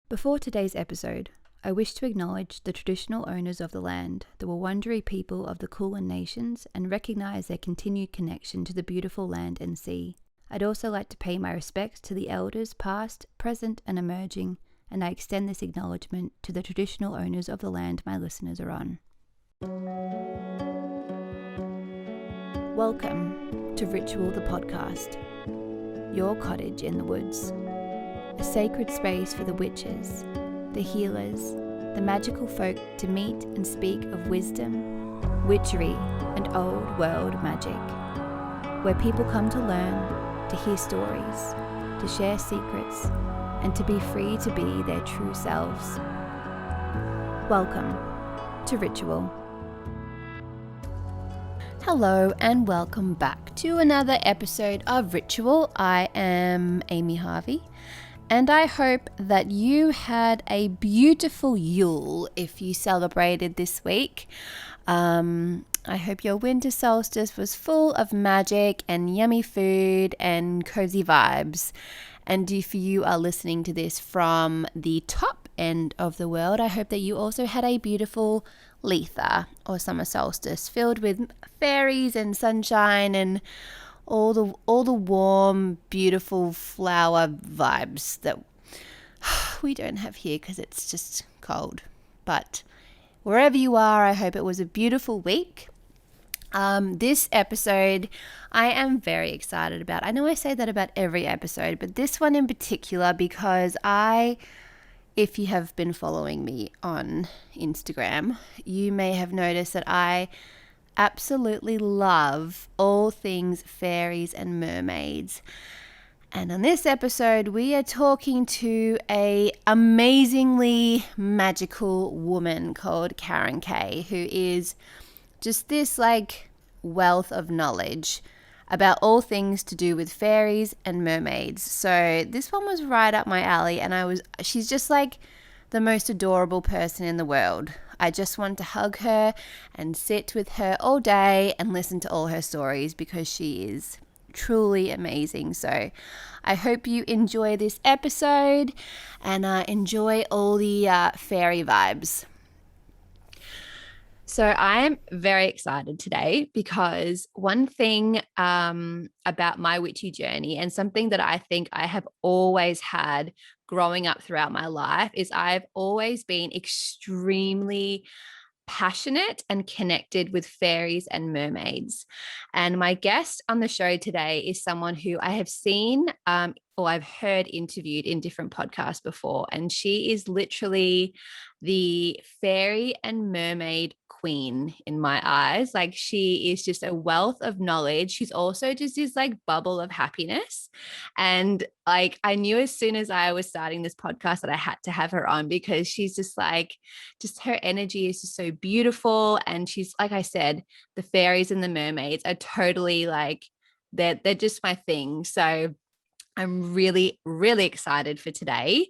Before today's episode, I wish to acknowledge the traditional owners of the land, the Wurundjeri people of the Kulin Nations, and recognise their continued connection to the beautiful land and sea. I'd also like to pay my respects to the elders past, present and emerging, and I extend this acknowledgement to the traditional owners of the land my listeners are on. Welcome to Ritual the Podcast, your cottage in the woods. A sacred space for the witches, the healers, the magical folk to meet and speak of wisdom, witchery, and old world magic, where people come to learn, to hear stories, to share secrets, and to be free to be their true selves. Welcome to Ritual. Hello and welcome back to another episode of Ritual. I am Amy Harvey. And I hope that you had a beautiful Yule if you celebrated this week. I hope your winter solstice was full of magic and yummy food and cozy vibes. And if you are listening to this from the top end of the world, I hope that you also had a beautiful Letha or summer solstice filled with fairies and sunshine and all the warm, beautiful flower vibes that we don't have here because it's just cold. But wherever you are, I hope it was a beautiful week. This episode, I am very excited about. I know I say that about every episode, but this one in particular because if you have been following me on Instagram, you may have noticed that I absolutely love all things fairies and mermaids. And on this episode, we are talking to a amazingly magical woman called Karen Kay, who is just this wealth of knowledge about all things to do with fairies and mermaids. So this one was right up my alley, and she's just the most adorable person in the world. I just want to hug her and sit with her all day and listen to all her stories because she is truly amazing. So I hope you enjoy this episode and enjoy all the fairy vibes. So I am very excited today because one thing about my witchy journey, and something that I think I have always had growing up throughout my life, is I've always been extremely passionate and connected with fairies and mermaids. And my guest on the show today is someone who I have seen or I've heard interviewed in different podcasts before. And she is literally the fairy and mermaid queen in my eyes. She is just a wealth of knowledge. She's also just this bubble of happiness. And I knew as soon as I was starting this podcast that I had to have her on because she's just her energy is just so beautiful. And she's, like I said, the fairies and the mermaids are totally they're just my thing. So I'm really, really excited for today.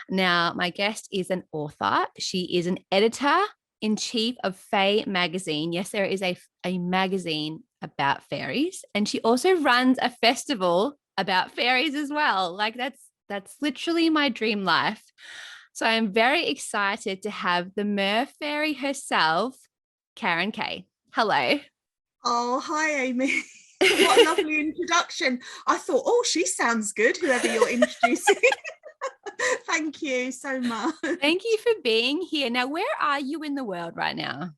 Now, my guest is an author. She is an editor-in-chief of Fae magazine. Yes, there is a magazine about fairies. And she also runs a festival about fairies as well. That's literally my dream life. So I'm very excited to have the Merfairy herself, Karen Kay. Hello. Oh, hi, Amy. What a lovely introduction. I thought, oh, she sounds good, whoever you're introducing. Thank you so much. Thank you for being here. Now, where are you in the world right now?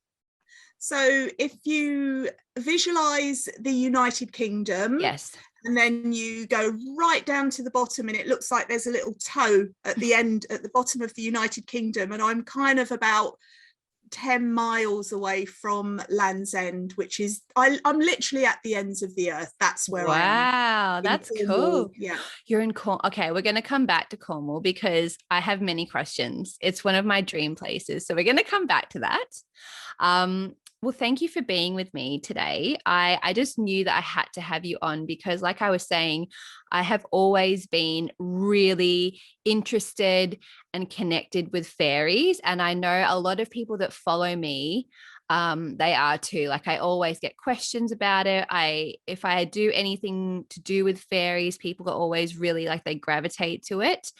So if you visualize the United Kingdom, yes, and then you go right down to the bottom and it looks like there's a little toe at the end, at the bottom of the United Kingdom. And I'm kind of about 10 miles away from Land's End, which is I'm literally at the ends of the earth. That's where I am. Wow, that's cool. Yeah, you're in Cornwall. Okay, we're going to come back to Cornwall because I have many questions. It's one of my dream places, so we're going to come back to that. Well, thank you for being with me today. I just knew that I had to have you on because, like I was saying, I have always been really interested and connected with fairies. And I know a lot of people that follow me, they are too. I always get questions about it. If I do anything to do with fairies, people are always really they gravitate to it.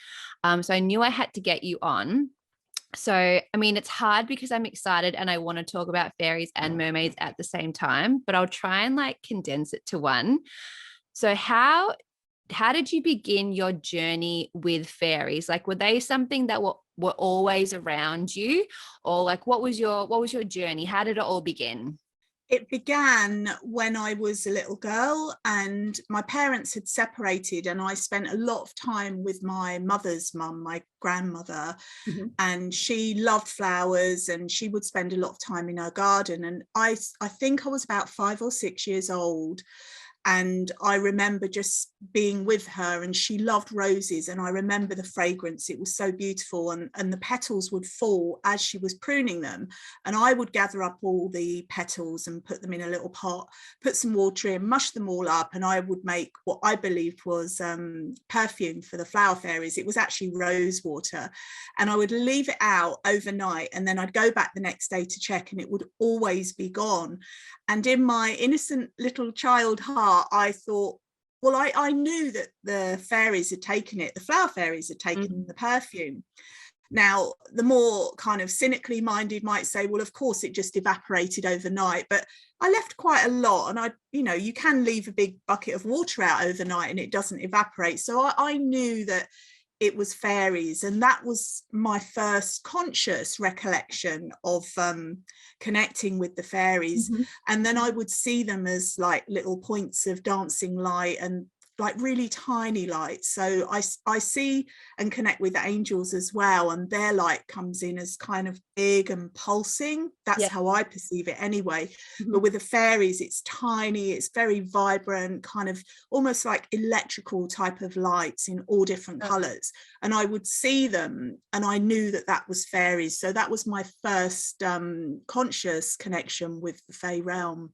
So I knew I had to get you on. So, I mean, it's hard because I'm excited and I want to talk about fairies and mermaids at the same time, but I'll try and like condense it to one. So, how did you begin your journey with fairies? Like, were they something that were always around you, or like what was your journey? How did it all begin? It began when I was a little girl and my parents had separated, and I spent a lot of time with my mother's mum, my grandmother, Mhm. and she loved flowers and she would spend a lot of time in her garden. And I think I was about 5 or 6 years old, and I remember just being with her, and she loved roses, and I remember the fragrance. It was so beautiful, and the petals would fall as she was pruning them, and I would gather up all the petals and put them in a little pot, put some water in, mush them all up, and I would make what I believed was perfume for the flower fairies. It was actually rose water, and I would leave it out overnight, and then I'd go back the next day to check, and it would always be gone. And in my innocent little child heart, I thought, well, I knew that the fairies had taken it, the flower fairies had taken the perfume. Now, the more kind of cynically minded might say, well, of course, it just evaporated overnight. But I left quite a lot. And you can leave a big bucket of water out overnight and it doesn't evaporate. So I knew that it was fairies, and that was my first conscious recollection of connecting with the fairies. Mhm. And then I would see them as like little points of dancing light, and like really tiny light. So I see and connect with the angels as well, and their light comes in as kind of big and pulsing. That's Yeah. how I perceive it anyway. Mhm. But with the fairies, it's tiny, it's very vibrant, kind of almost like electrical type of lights in all different colors. And I would see them and I knew that that was fairies. So that was my first conscious connection with the Fae realm.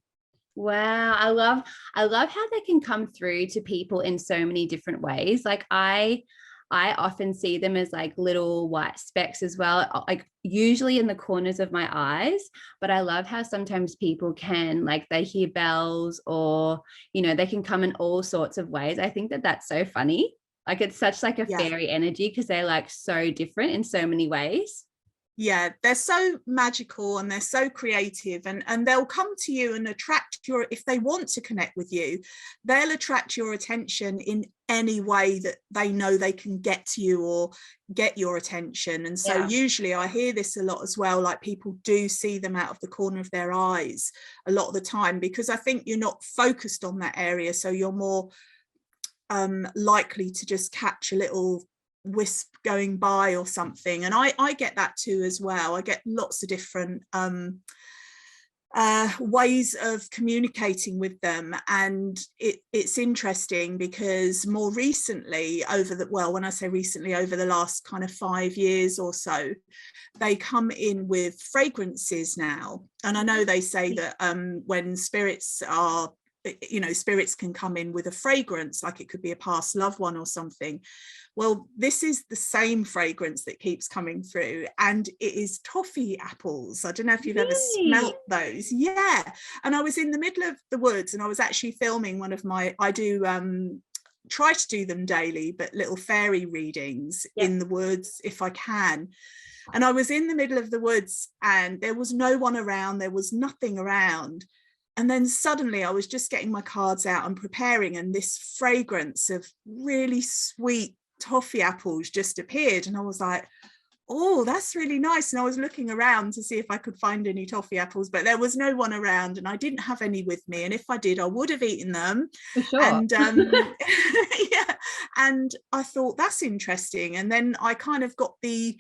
Wow, I love how they can come through to people in so many different ways. Like I often see them as like little white specks as well, like usually in the corners of my eyes, but I love how sometimes people can like they hear bells or they can come in all sorts of ways. I think that that's so funny. Like it's such like a Yeah. fairy energy because they're like so different in so many ways. Yeah, they're so magical and they're so creative, and they'll come to you and attract your, if they want to connect with you, they'll attract your attention in any way that they know they can get to you or get your attention. And so Yeah. usually I hear this a lot as well, like people do see them out of the corner of their eyes a lot of the time, because I think you're not focused on that area, so you're more likely to just catch a little wisp going by or something. And I get that too as well. I get lots of different ways of communicating with them, and it's interesting because more recently, when I say recently, over the last kind of 5 years or so, they come in with fragrances now. And I know they say that when spirits are, spirits can come in with a fragrance, like it could be a past loved one or something. Well, this is the same fragrance that keeps coming through, and it is toffee apples. I don't know if you've ever Really? smelt those. Yeah. And I was in the middle of the woods and I was actually filming one of my, I do try to do them daily, but little fairy readings Yeah. in the woods if I can. And I was in the middle of the woods and there was no one around, there was nothing around. And then suddenly I was just getting my cards out and preparing, and this fragrance of really sweet toffee apples just appeared. And I was like, oh, that's really nice. And I was looking around to see if I could find any toffee apples, but there was no one around and I didn't have any with me. And if I did, I would have eaten them. For sure. And yeah, and I thought that's interesting. And then I kind of got the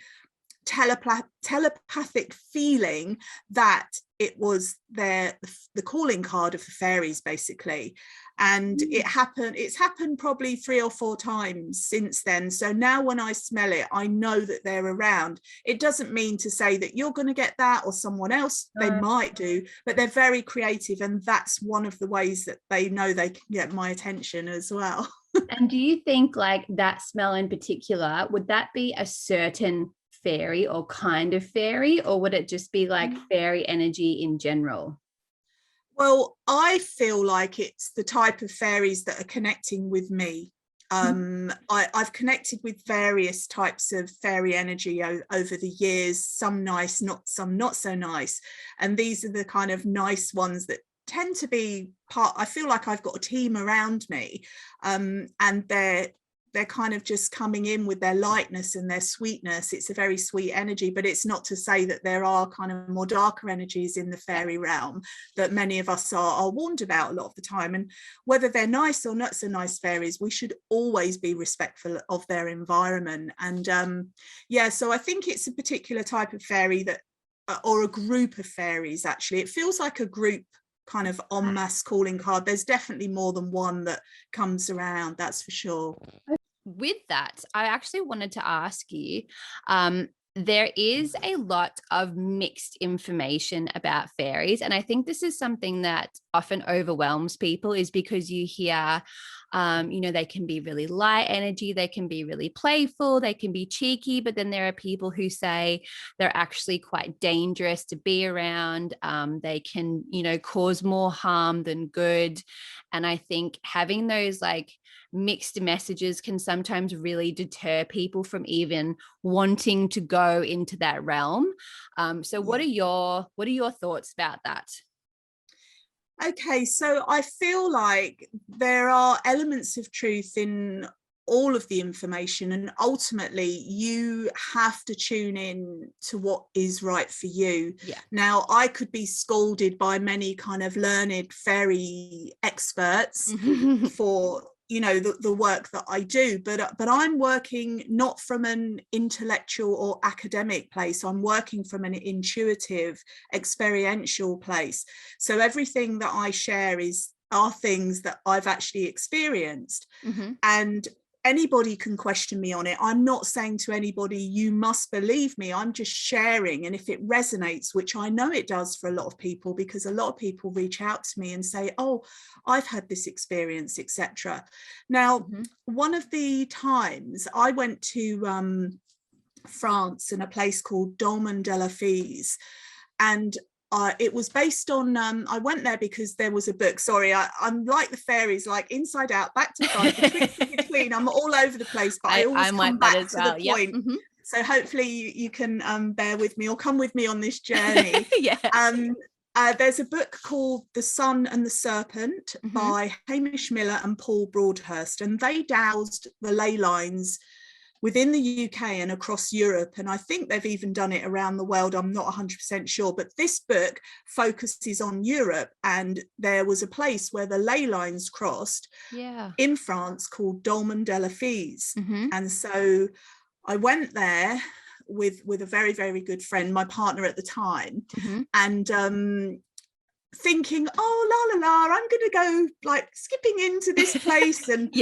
telepathic feeling that it was the calling card of the fairies, basically. And it's happened probably 3 or 4 times since then. So now when I smell it, I know that they're around. It doesn't mean to say that you're going to get that or someone else. They might do, but they're very creative, and that's one of the ways that they know they can get my attention as well. And do you think like that smell in particular, would that be a certain fairy or kind of fairy, or would it just be like fairy energy in general? Well, I feel like it's the type of fairies that are connecting with me. I've connected with various types of fairy energy over the years, some nice, some not so nice, and these are the kind of nice ones that tend to be I feel like I've got a team around me, and they're kind of just coming in with their lightness and their sweetness. It's a very sweet energy, but it's not to say that there are kind of more darker energies in the fairy realm that many of us are warned about a lot of the time. And whether they're nice or not so nice fairies, we should always be respectful of their environment. And yeah, so I think it's a particular type of fairy that, or a group of fairies, actually. It feels like a group kind of en masse calling card. There's definitely more than one that comes around, that's for sure. With that, I actually wanted to ask you, there is a lot of mixed information about fairies, and I think this is something that often overwhelms people, is because you hear they can be really light energy, they can be really playful, they can be cheeky, but then there are people who say they're actually quite dangerous to be around. They can cause more harm than good. And I think having those mixed messages can sometimes really deter people from even wanting to go into that realm. So what are your thoughts about that? Okay, so I feel like there are elements of truth in all of the information, and ultimately you have to tune in to what is right for you. Yeah. Now, I could be scolded by many kind of learned fairy experts for the work that I do, but I'm working not from an intellectual or academic place. I'm working from an intuitive, experiential place. So everything that I share are things that I've actually experienced. And anybody can question me on it. I'm not saying to anybody, you must believe me. I'm just sharing. And if it resonates, which I know it does for a lot of people, because a lot of people reach out to me and say, oh, I've had this experience, etc. Now, one of the times I went to France in a place called Dolmen de la Fise, and it was based on, I went there because there was a book. Sorry, I'm like the fairies, like inside out, back to front, between. I'm all over the place, but I always come back to the point. So hopefully you can bear with me or come with me on this journey. Yeah. There's a book called The Sun and the Serpent by Hamish Miller and Paul Broadhurst, and they dowsed the ley lines within the UK and across Europe, and I think they've even done it around the world. I'm not 100% sure, but this book focuses on Europe, and there was a place where the ley lines crossed in France called Dolmen de la Fise. And so I went there with a very, very good friend, my partner at the time, and thinking, oh, la la la, I'm going to go like skipping into this place. And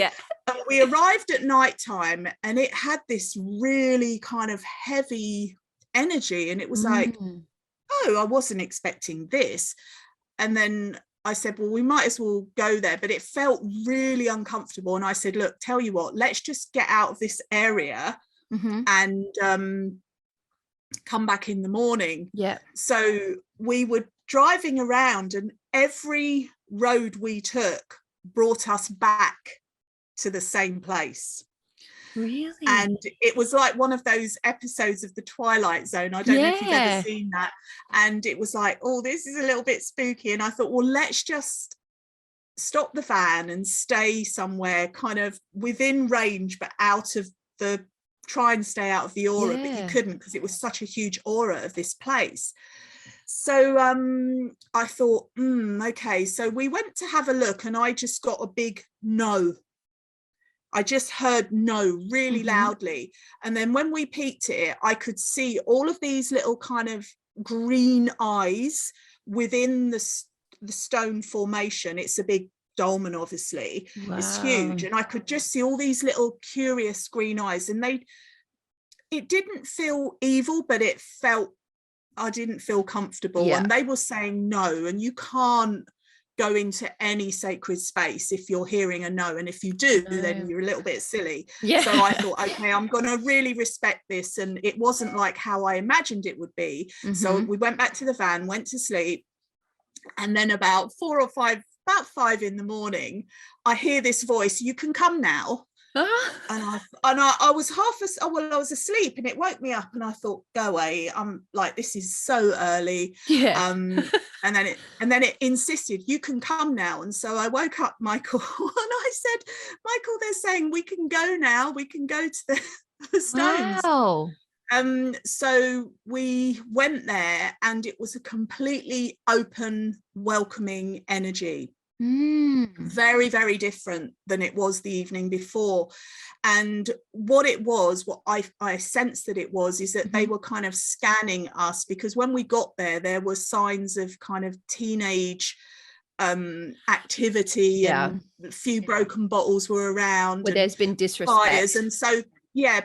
we arrived at night time, and it had this really kind of heavy energy, and it was like, oh, I wasn't expecting this. And then I said, well, we might as well go there, but it felt really uncomfortable. And I said, look, tell you what, let's just get out of this area and come back in the morning. So we were driving around, and every road we took brought us back to the same place. Really? And it was like one of those episodes of The Twilight Zone. I don't know if you've ever seen that. And it was like, oh, this is a little bit spooky. And I thought, well, let's just stop the van and stay somewhere kind of within range, but out of the, try and stay out of the aura, but you couldn't, because it was such a huge aura of this place. So I thought, okay. So we went to have a look, and I just got a big no. I just heard no really loudly. And then when we peeked at it, I could see all of these little kind of green eyes within the stone formation. It's a big dolmen, obviously. It's huge. And I could just see all these little curious green eyes. And it didn't feel evil, but it felt, I didn't feel comfortable. And they were saying no, and you can't go into any sacred space if you're hearing a no, and if you do, then you're a little bit silly. So I thought, okay, I'm going to really respect this. And it wasn't like how I imagined it would be. So we went back to the van, went to sleep, and then about 5 in the morning, I hear this voice, you can come now. I was I was asleep, and it woke me up, and I thought, go away, I'm like, this is so early. Yeah. And then it insisted, you can come now. And so I woke up Michael and I said, Michael, they're saying we can go now, we can go to the stones. Wow. So we went there, and it was a completely open, welcoming energy. Very, very different than it was the evening before. And what I sensed that it was, is that they were kind of scanning us, because when we got there, there were signs of kind of teenage activity, and a few broken bottles were around, where there's been disrespect. Fires. And so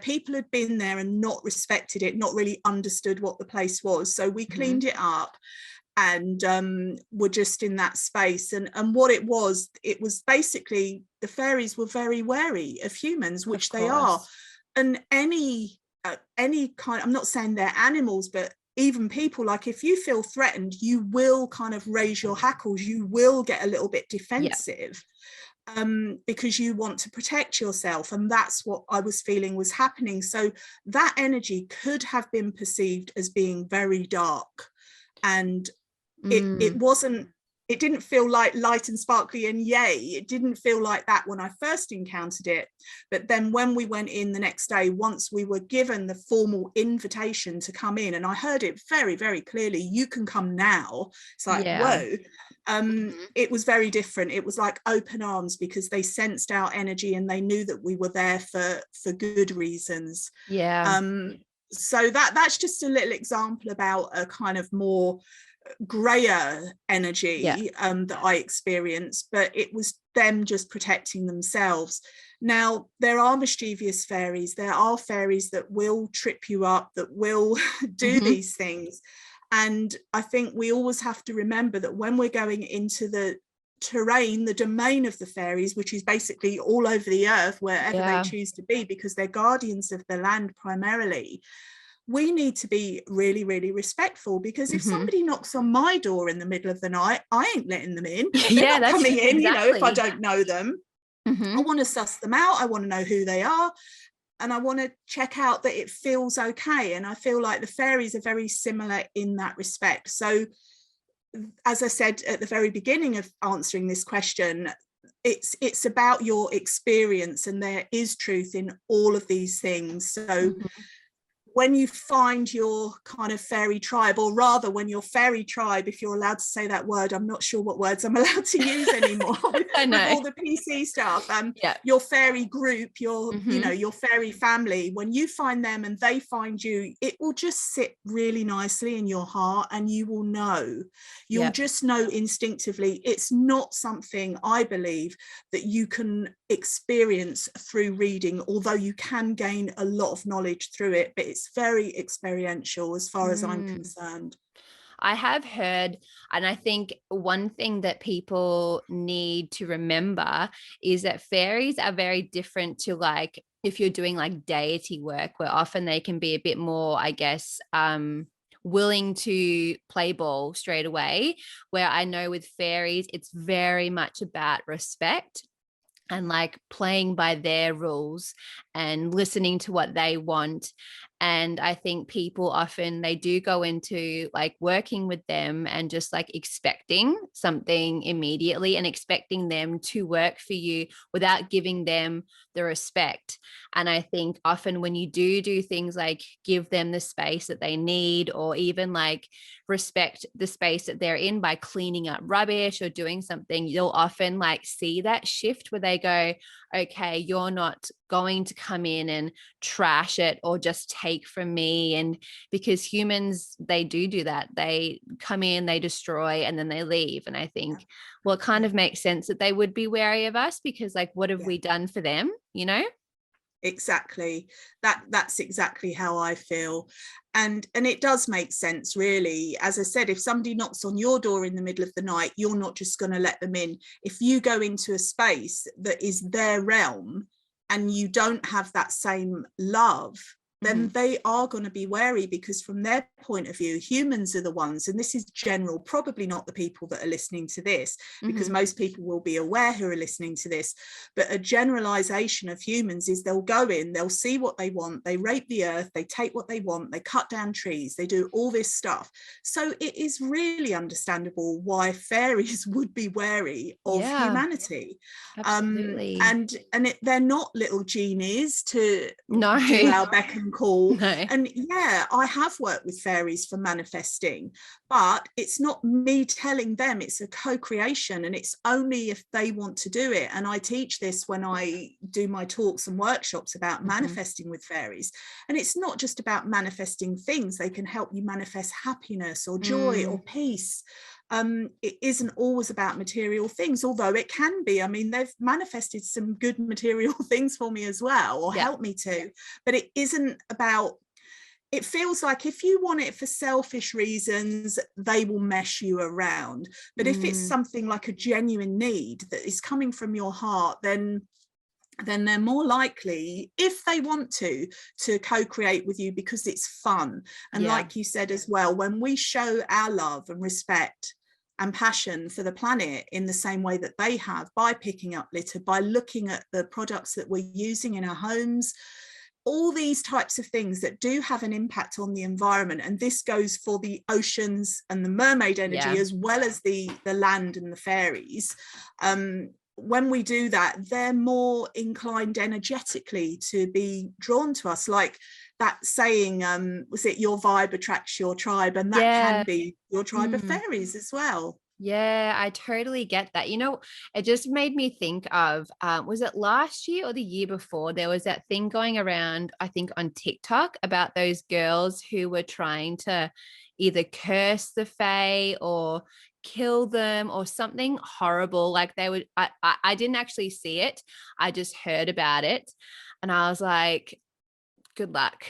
people had been there and not respected it, not really understood what the place was. So we cleaned it up, and were just in that space. And what it was basically, the fairies were very wary of humans, which they are. And any kind, I'm not saying they're animals, but even people, like, if you feel threatened, you will kind of raise your hackles, you will get a little bit defensive. Because you want to protect yourself. And that's what I was feeling was happening. So that energy could have been perceived as being very dark, and it didn't feel like light and sparkly and yay. It didn't feel like that when I first encountered it. But then when we went in the next day, once we were given the formal invitation to come in, and I heard it very, very clearly, you can come now. It's like, whoa. It was very different. It was like open arms, because they sensed our energy and they knew that we were there for good reasons. So that's just a little example about a kind of more grayer energy that I experienced, but it was them just protecting themselves. Now, there are mischievous fairies. There are fairies that will trip you up, that will do these things. And I think we always have to remember that when we're going into the terrain, the domain of the fairies, which is basically all over the earth, wherever they choose to be, because they're guardians of the land primarily, we need to be really, really respectful, because if somebody knocks on my door in the middle of the night, I ain't letting them in. They're not coming in, if I don't know them. I want to suss them out. I want to know who they are. And I want to check out that it feels okay. And I feel like the fairies are very similar in that respect. So, as I said at the very beginning of answering this question, it's about your experience, and there is truth in all of these things. So when you find your kind of fairy tribe, or rather when your fairy tribe, if you're allowed to say that word, I'm not sure what words I'm allowed to use anymore with all the PC stuff, your fairy group, your you know, your fairy family, when you find them and they find you, it will just sit really nicely in your heart, and you will know, you'll just know instinctively. It's not something, I believe, that you can experience through reading, although you can gain a lot of knowledge through it, but it's very experiential as far as I'm concerned. I have heard, and I think one thing that people need to remember is that fairies are very different to, like, if you're doing like deity work, where often they can be a bit more, I guess, willing to play ball straight away, where I know with fairies, it's very much about respect and like playing by their rules and listening to what they want. And I think people often, they do go into like working with them and just like expecting something immediately and expecting them to work for you without giving them the respect. And I think often when you do things like give them the space that they need, or even like respect the space that they're in by cleaning up rubbish or doing something, you'll often like see that shift where they go, okay, you're not going to come in and trash it or just take from me. And because humans, they do that. They come in, they destroy, and then they leave. And I think, well, it kind of makes sense that they would be wary of us, because like, what have we done for them, you know? Exactly. That's exactly how I feel. And it does make sense, really. As I said, if somebody knocks on your door in the middle of the night, you're not just going to let them in. If you go into a space that is their realm and you don't have that same love, then they are going to be wary, because from their point of view, humans are the ones, and this is general, probably not the people that are listening to this, because most people will be aware who are listening to this, but a generalization of humans is they'll go in, they'll see what they want, they rape the earth, they take what they want, they cut down trees, they do all this stuff. So it is really understandable why fairies would be wary of humanity. Absolutely. They're not little genies to do our beck and call. And yeah, I have worked with fairies for manifesting, but it's not me telling them, it's a co-creation, and it's only if they want to do it. And I teach this when I do my talks and workshops about manifesting with fairies. And it's not just about manifesting things, they can help you manifest happiness or joy or peace. It isn't always about material things, although it can be. I mean, they've manifested some good material things for me as well, or helped me to, but it isn't about, it feels like if you want it for selfish reasons, they will mess you around. But if it's something like a genuine need that is coming from your heart, then they're more likely, if they want to co-create with you, because it's fun. And like you said as well, when we show our love and respect and passion for the planet in the same way that they have, by picking up litter, by looking at the products that we're using in our homes, all these types of things that do have an impact on the environment. And this goes for the oceans and the mermaid energy, as well as the land and the fairies. When we do that, they're more inclined energetically to be drawn to us. Like that saying, was it your vibe attracts your tribe? And that can be your tribe of fairies as well. Yeah, I totally get that. You know, it just made me think of, was it last year or the year before? There was that thing going around, I think, on TikTok about those girls who were trying to either curse the fae or kill them or something horrible. Like they would, I didn't actually see it. I just heard about it. And I was like, good luck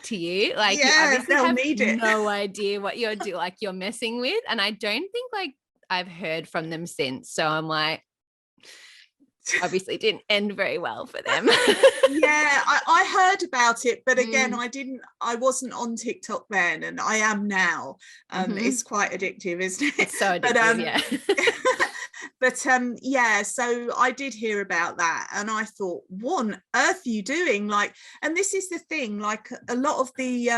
to you. Like, you obviously have no idea what you're doing, like you're messing with. And I don't think like I've heard from them since. So I'm like, obviously didn't end very well for them. I heard about it, but again, I wasn't on TikTok then, and I am now. It's quite addictive, isn't it? It's so addictive, but so I did hear about that, and I thought, what on earth are you doing? Like, and this is the thing, like a lot of the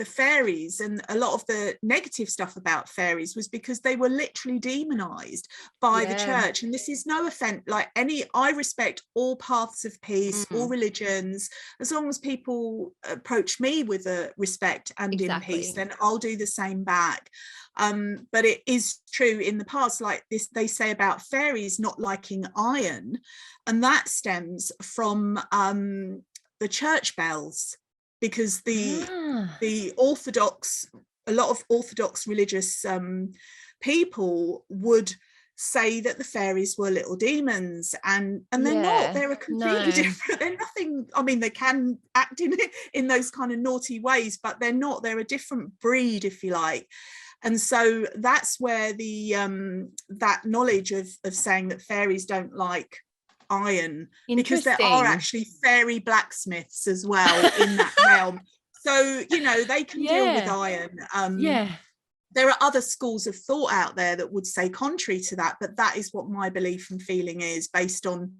fairies and a lot of the negative stuff about fairies was because they were literally demonized by the church. And this is no offense, like I respect all paths of peace, all religions, as long as people approach me with a respect and in peace, then I'll do the same back. But it is true in the past, like this, they say about fairies not liking iron, and that stems from the church bells, because the Orthodox, a lot of Orthodox religious people would say that the fairies were little demons, and they're not. They're a completely different, they're nothing. I mean, they can act in those kind of naughty ways, but they're not. They're a different breed, if you like. And so that's where the that knowledge of saying that fairies don't like iron, because there are actually fairy blacksmiths as well in that realm. So, you know, they can deal with iron. There are other schools of thought out there that would say contrary to that, but that is what my belief and feeling is, based on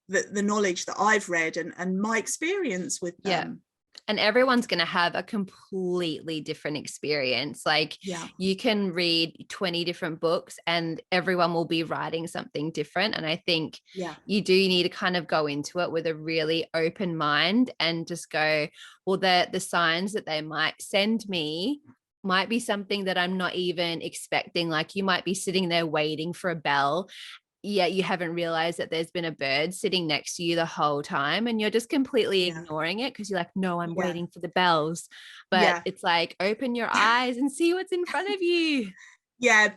the knowledge that I've read and my experience with them. And everyone's going to have a completely different experience. Like you can read 20 different books and everyone will be writing something different. And I think you do need to kind of go into it with a really open mind and just go, well, the signs that they might send me might be something that I'm not even expecting. Like you might be sitting there waiting for a bell, yet you haven't realized that there's been a bird sitting next to you the whole time, and you're just completely ignoring it because you're like, no, I'm waiting for the bells. But it's like, open your eyes and see what's in front of you.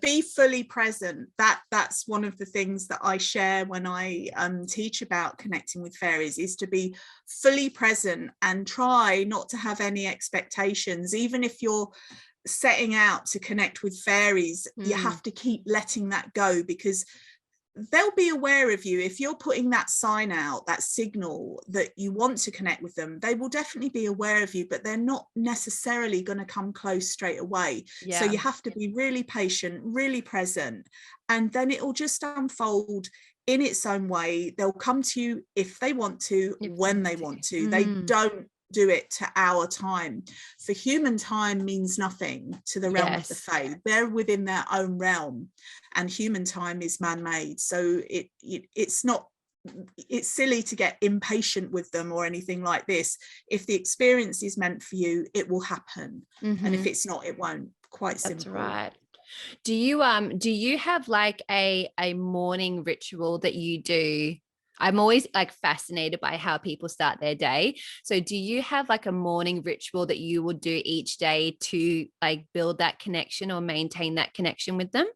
Be fully present. That's one of the things that I share when I teach about connecting with fairies, is to be fully present and try not to have any expectations. Even if you're setting out to connect with fairies, you have to keep letting that go, because they'll be aware of you. If you're putting that sign out, that signal that you want to connect with them, they will definitely be aware of you, but they're not necessarily going to come close straight away. So you have to be really patient, really present, and then it will just unfold in its own way. They'll come to you if they want to, when they want to. They don't do it to our time. For human time means nothing to the realm of the Fae. They're within their own realm, and human time is man-made. So it's not, it's silly to get impatient with them or anything like this. If the experience is meant for you, it will happen. And if it's not, it won't. Quite simple. That's right. Do you have like a morning ritual that you do? I'm always like fascinated by how people start their day. So do you have like a morning ritual that you will do each day to like build that connection or maintain that connection with them?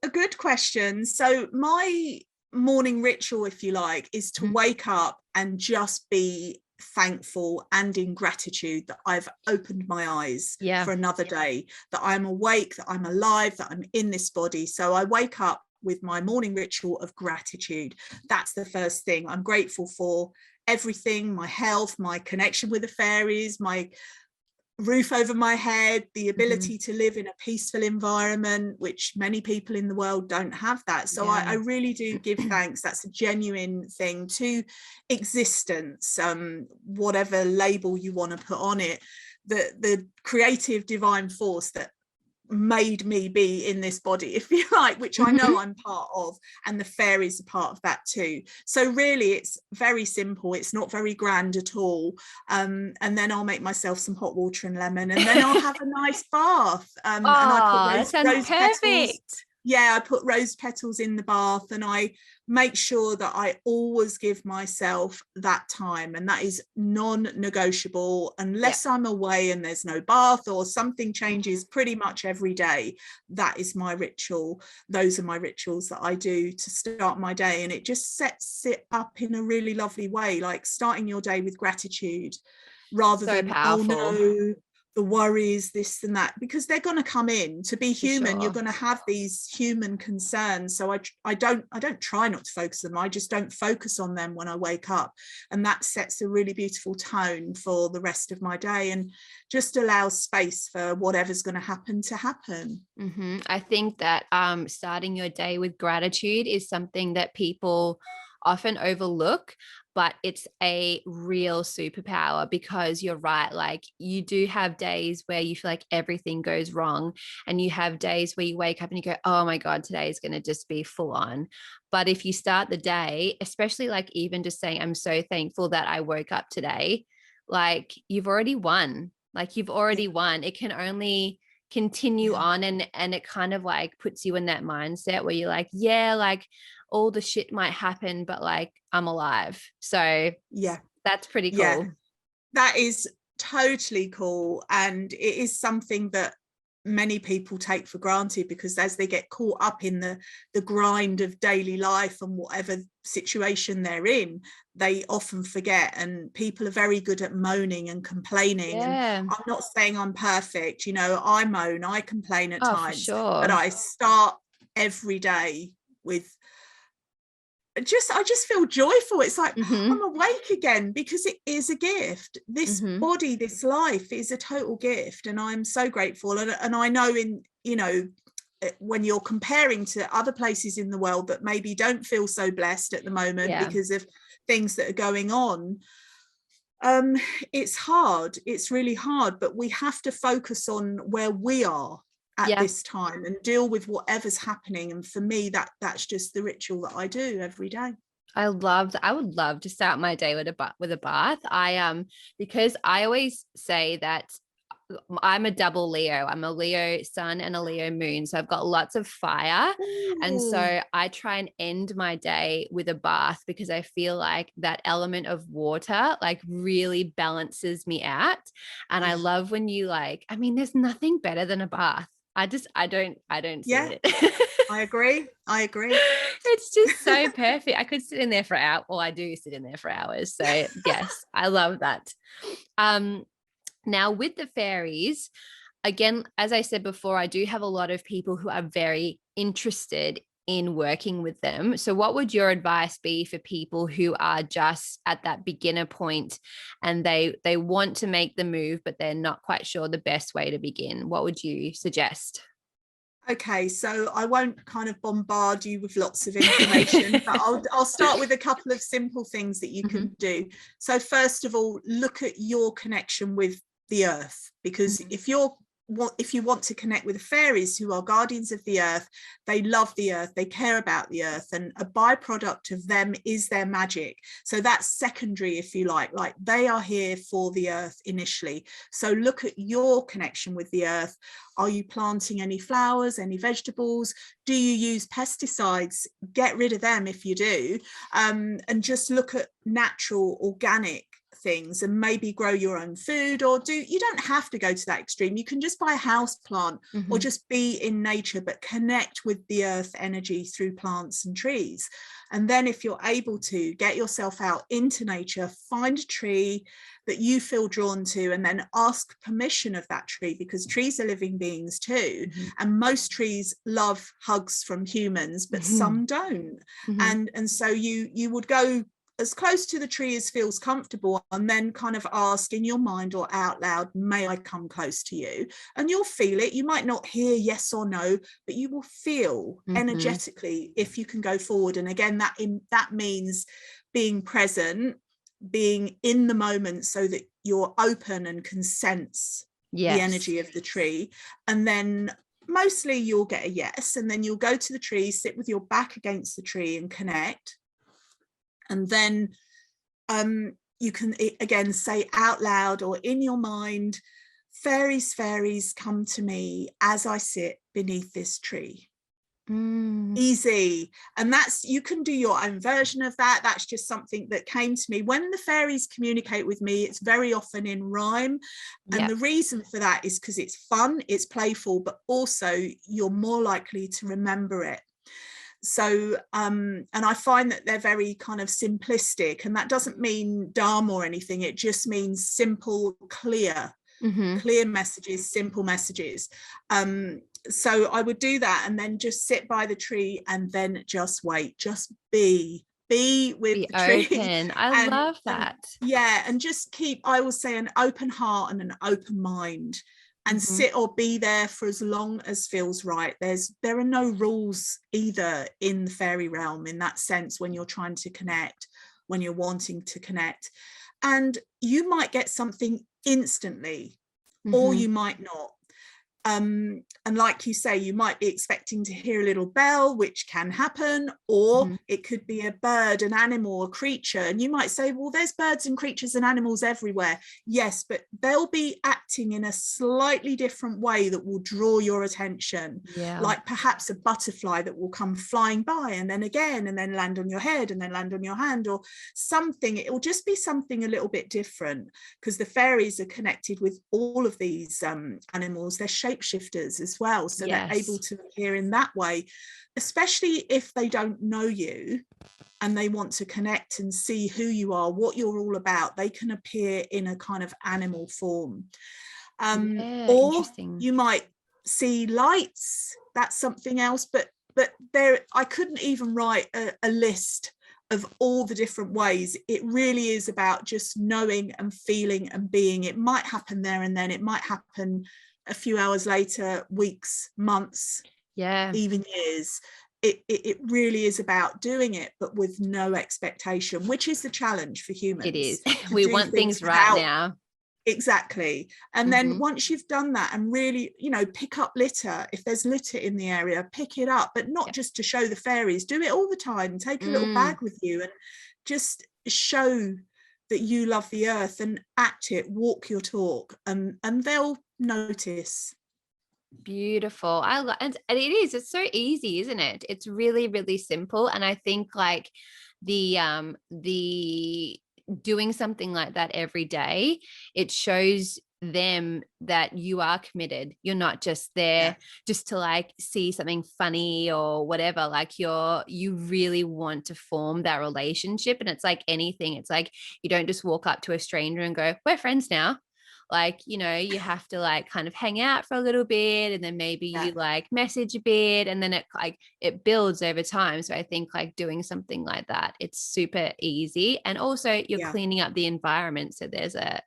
A good question. So my morning ritual, if you like, is to wake up and just be thankful and in gratitude that I've opened my eyes for another day, that I'm awake, that I'm alive, that I'm in this body. So I wake up with my morning ritual of gratitude. That's the first thing. I'm grateful for everything, my health, my connection with the fairies, my roof over my head, the ability to live in a peaceful environment, which many people in the world don't have that. So I really do give thanks. That's a genuine thing to existence, whatever label you want to put on it, the creative divine force that made me be in this body, if you like, which I know I'm part of, and the fairies are part of that too. So really it's very simple, it's not very grand at all. And then I'll make myself some hot water and lemon, and then I'll have a nice bath. And I put rose petals. I put rose petals in the bath, and I make sure that I always give myself that time, and that is non-negotiable unless I'm away and there's no bath or something changes pretty much every day. That is my ritual. Those are my rituals that I do to start my day, and it just sets it up in a really lovely way, like starting your day with gratitude rather than powerful. Oh no, the worries, this and that, because they're going to come in. To be human, you're going to have these human concerns. So I don't try not to focus on them. I just don't focus on them when I wake up, and that sets a really beautiful tone for the rest of my day and just allows space for whatever's going to happen. I think that starting your day with gratitude is something that people often overlook, but it's a real superpower, because you're right, like you do have days where you feel like everything goes wrong, and you have days where you wake up and you go, oh my God, today is going to just be full on. But if you start the day, especially like even just saying, I'm so thankful that I woke up today, like you've already won. It can only continue on, and it kind of like puts you in that mindset where you're like, like all the shit might happen, but like I'm alive. So that's pretty cool. That is totally cool, and it is something that many people take for granted, because as they get caught up in the grind of daily life and whatever situation they're in, they often forget. And people are very good at moaning and complaining, and I'm not saying I'm perfect, I moan, I complain at times, but I start every day with I just feel joyful. It's like I'm awake again, because it is a gift. This body, this life is a total gift, and I'm so grateful. And I know when you're comparing to other places in the world that maybe don't feel so blessed at the moment because of things that are going on, it's hard. It's really hard, but we have to focus on where we are at this time and deal with whatever's happening. And for me, that's just the ritual that I do every day. I would love to start my day with a bath. Because I always say that I'm a double Leo. I'm a Leo sun and a Leo moon. So I've got lots of fire. Ooh. And so I try and end my day with a bath, because I feel like that element of water like really balances me out. And I love when you there's nothing better than a bath. I don't see it. I agree. It's just so perfect. I could sit in there for hours. Well, I do sit in there for hours. So yes, I love that. Now with the fairies, again, as I said before, I do have a lot of people who are very interested in working with them. So what would your advice be for people who are just at that beginner point and they want to make the move, but they're not quite sure the best way to begin? What would you suggest? Okay, so I won't kind of bombard you with lots of information, but I'll start with a couple of simple things that you can do. So first of all, look at your connection with the earth, because if you want to connect with the fairies, who are guardians of the earth, they love the earth, they care about the earth, and a byproduct of them is their magic. So that's secondary, if you like they are here for the earth initially. So look at your connection with the earth. Are you planting any flowers, any vegetables? Do you use pesticides? Get rid of them if you do, and just look at natural, organic things, and maybe grow your own food. Or you don't have to go to that extreme. You can just buy a house plant or just be in nature, but connect with the earth energy through plants and trees. And then if you're able to, get yourself out into nature, find a tree that you feel drawn to, and then ask permission of that tree, because trees are living beings too. And most trees love hugs from humans, but some don't. And so you would go as close to the tree as feels comfortable, and then kind of ask in your mind or out loud, may I come close to you? And you'll feel it. You might not hear yes or no, but you will feel energetically if you can go forward. And again, that means being present, being in the moment, so that you're open and can sense the energy of the tree. And then mostly you'll get a yes, and then you'll go to the tree, sit with your back against the tree and connect. And then you can again say out loud or in your mind, fairies, fairies, come to me as I sit beneath this tree. Easy. And you can do your own version of that. That's just something that came to me. When the fairies communicate with me, it's very often in rhyme. And the reason for that is because it's fun, it's playful, but also you're more likely to remember it. So and I find that they're very kind of simplistic, and that doesn't mean dumb or anything. It just means simple, clear messages, simple messages. So I would do that, and then just sit by the tree and then just wait, just be with the tree. Open. I love that. And just keep, I will say, an open heart and an open mind, and sit or be there for as long as feels right. There are no rules either in the fairy realm in that sense, when you're trying to connect, when you're wanting to connect. And you might get something instantly, or you might not. And like you say, you might be expecting to hear a little bell, which can happen, or it could be a bird, an animal, a creature, and you might say, well, there's birds and creatures and animals everywhere. Yes, but they'll be acting in a slightly different way that will draw your attention, like perhaps a butterfly that will come flying by, and then again, and then land on your head, and then land on your hand, or something. It will just be something a little bit different, because the fairies are connected with all of these animals. They're shapeshifters as well, so they're able to appear in that way, especially if they don't know you and they want to connect and see who you are, what you're all about. They can appear in a kind of animal form. Or you might see lights. That's something else, but there, I couldn't even write a list of all the different ways. It really is about just knowing and feeling and being. It might happen there and then, it might happen a few hours later, weeks, months, even years. It really is about doing it, but with no expectation, which is the challenge for humans. It is. We want things right now. Exactly. And then once you've done that, and really, pick up litter. If there's litter in the area, pick it up, but not just to show the fairies. Do it all the time. Take a little bag with you and just show that you love the earth, and act it, walk your talk, and they'll notice. Beautiful. And it's so easy, isn't it? It's really, really simple. And I think like the doing something like that every day, it shows them that you are committed. You're not just there just to like see something funny or whatever. Like you really want to form that relationship. And it's like anything. It's like you don't just walk up to a stranger and go, we're friends now. like, you know, you have to like kind of hang out for a little bit, and then maybe you like message a bit, and then it builds over time. So I think like doing something like that, it's super easy, and also you're cleaning up the environment, so there's a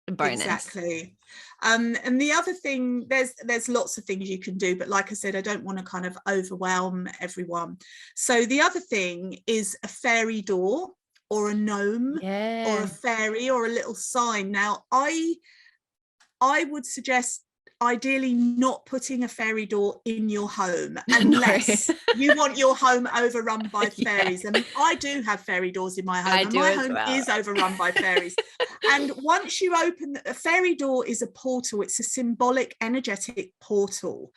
bonus. Exactly. And the other thing, there's lots of things you can do, but like I said, I don't want to kind of overwhelm everyone. So the other thing is a fairy door, or a gnome, or a fairy, or a little sign. Now I would suggest ideally not putting a fairy door in your home unless you want your home overrun by fairies. And I do have fairy doors in my home, and my home is overrun by fairies. And once you open a fairy door, is a portal. It's a symbolic, energetic portal.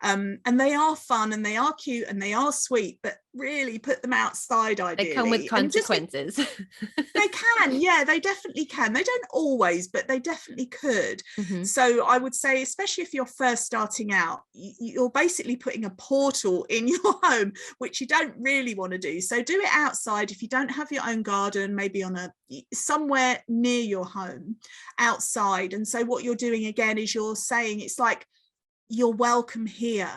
And they are fun, and they are cute, and they are sweet, but really put them outside ideally. They come with consequences. They can, yeah, they definitely can. They don't always, but they definitely could. Mm-hmm. So I would say, especially if you're first starting out, you're basically putting a portal in your home, which you don't really want to do. So do it outside. If you don't have your own garden, maybe on somewhere near your home outside. And so what you're doing again is you're saying, it's like, you're welcome here.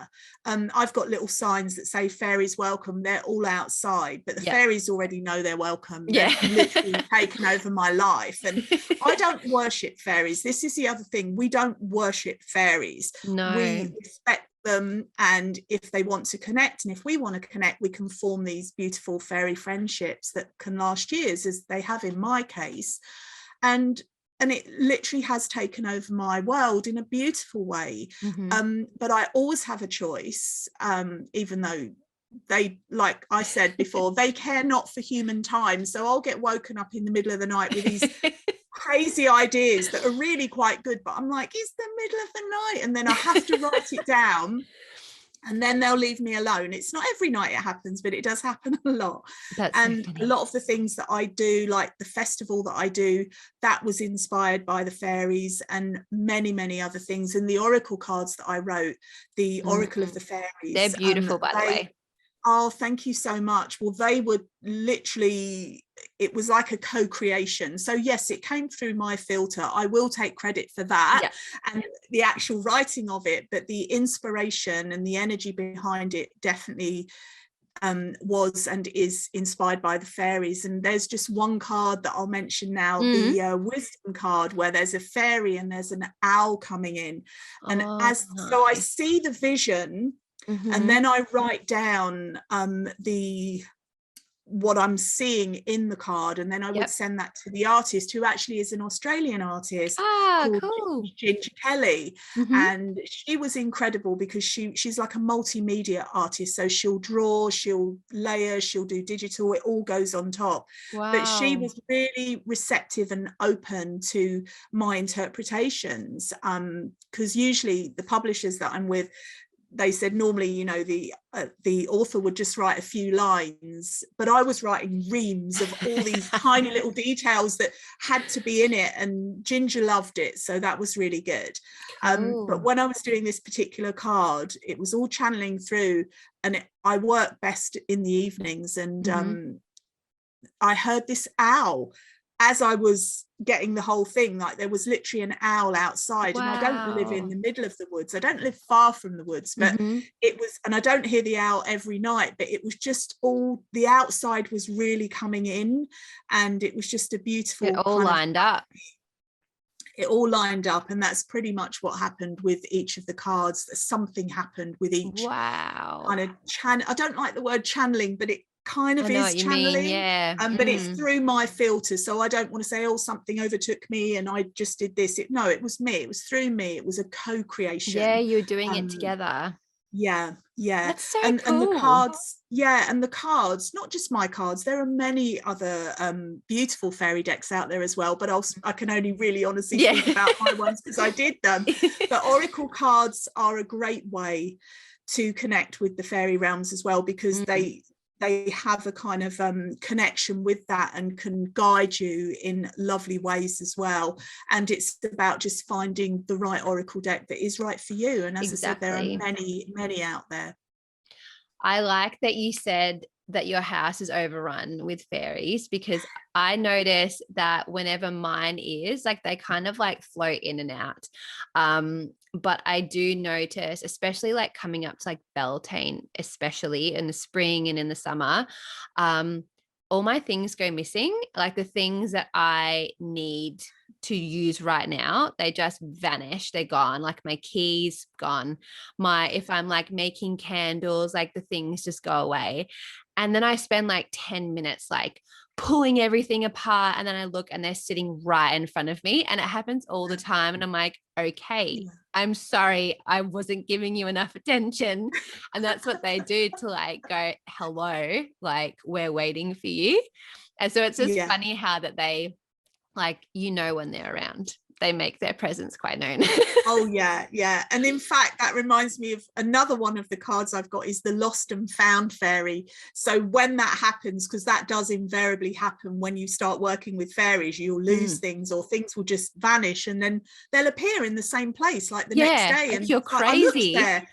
I've got little signs that say fairies welcome. They're all outside, but the fairies already know they're welcome. They've literally taken over my life. And I don't worship fairies. This is the other thing. We don't worship fairies. No. We respect them, and if they want to connect, and if we want to connect, we can form these beautiful fairy friendships that can last years, as they have in my case. And it literally has taken over my world in a beautiful way. Mm-hmm. But I always have a choice, even though they, like I said before, they care not for human time. So I'll get woken up in the middle of the night with these crazy ideas that are really quite good, but I'm like, it's the middle of the night, and then I have to write it down. And then they'll leave me alone. It's not every night it happens, but it does happen a lot. And a lot of the things that I do, like the festival that I do, that was inspired by the fairies, and many, many other things. And the oracle cards that I wrote, the Oracle of the Fairies. They're beautiful, by the way. Oh, thank you so much. Well, they were literally, it was like a co-creation. So yes, it came through my filter. I will take credit for that, and the actual writing of it, but the inspiration and the energy behind it definitely was and is inspired by the fairies. And there's just one card that I'll mention now, the wisdom card, where there's a fairy and there's an owl coming in. And so I see the vision. Mm-hmm. And then I write down what I'm seeing in the card, and then I would send that to the artist, who actually is an Australian artist called Ginger Kelly. Mm-hmm. And she was incredible because she's like a multimedia artist. So she'll draw, she'll layer, she'll do digital, it all goes on top. Wow. But she was really receptive and open to my interpretations, because usually the publishers that I'm with, they said normally, you know, the author would just write a few lines, but I was writing reams of all these tiny little details that had to be in it, and Ginger loved it, so that was really good. But when I was doing this particular card, it was all channeling through, and I work best in the evenings, and I heard this owl as I was getting the whole thing. Like, there was literally an owl outside. Wow. And I don't live in the middle of the woods. I don't live far from the woods, but it was, and I don't hear the owl every night, but it was just all, the outside was really coming in, and it was just a beautiful, it all lined up. It all lined up, and that's pretty much what happened with each of the cards. Something happened with each kind of I don't like the word channeling, but it kind of is channeling, but it's through my filter. So I don't want to say, oh, something overtook me and I just did this. No, it was me. It was through me. It was a co-creation. Yeah, you're doing it together. Yeah. That's so and cool. And the cards, and the cards, not just my cards, there are many other beautiful fairy decks out there as well, but I can only really honestly speak about my ones because I did them. But oracle cards are a great way to connect with the fairy realms as well, because they have a kind of connection with that and can guide you in lovely ways as well. And it's about just finding the right oracle deck that is right for you. And as I said, there are many, many out there. I like that you said that your house is overrun with fairies, because I notice that whenever mine is, like, they kind of like float in and out. But I do notice, especially like coming up to like Beltane, especially in the spring and in the summer, all my things go missing. Like the things that I need to use right now, they just vanish. They're gone. Like my keys gone. If I'm like making candles, like the things just go away. And then I spend like 10 minutes like pulling everything apart, and then I look and they're sitting right in front of me, and it happens all the time, and I'm like, okay, I'm sorry, I wasn't giving you enough attention. And that's what they do, to like go, hello, like, we're waiting for you. And so it's just funny how that they, like, when they're around, they make their presence quite known. Oh yeah. And in fact, that reminds me of another one of the cards I've got, is the lost and found fairy. So when that happens, because that does invariably happen when you start working with fairies, you'll lose things, or things will just vanish, and then they'll appear in the same place like the next day, and you're crazy. There.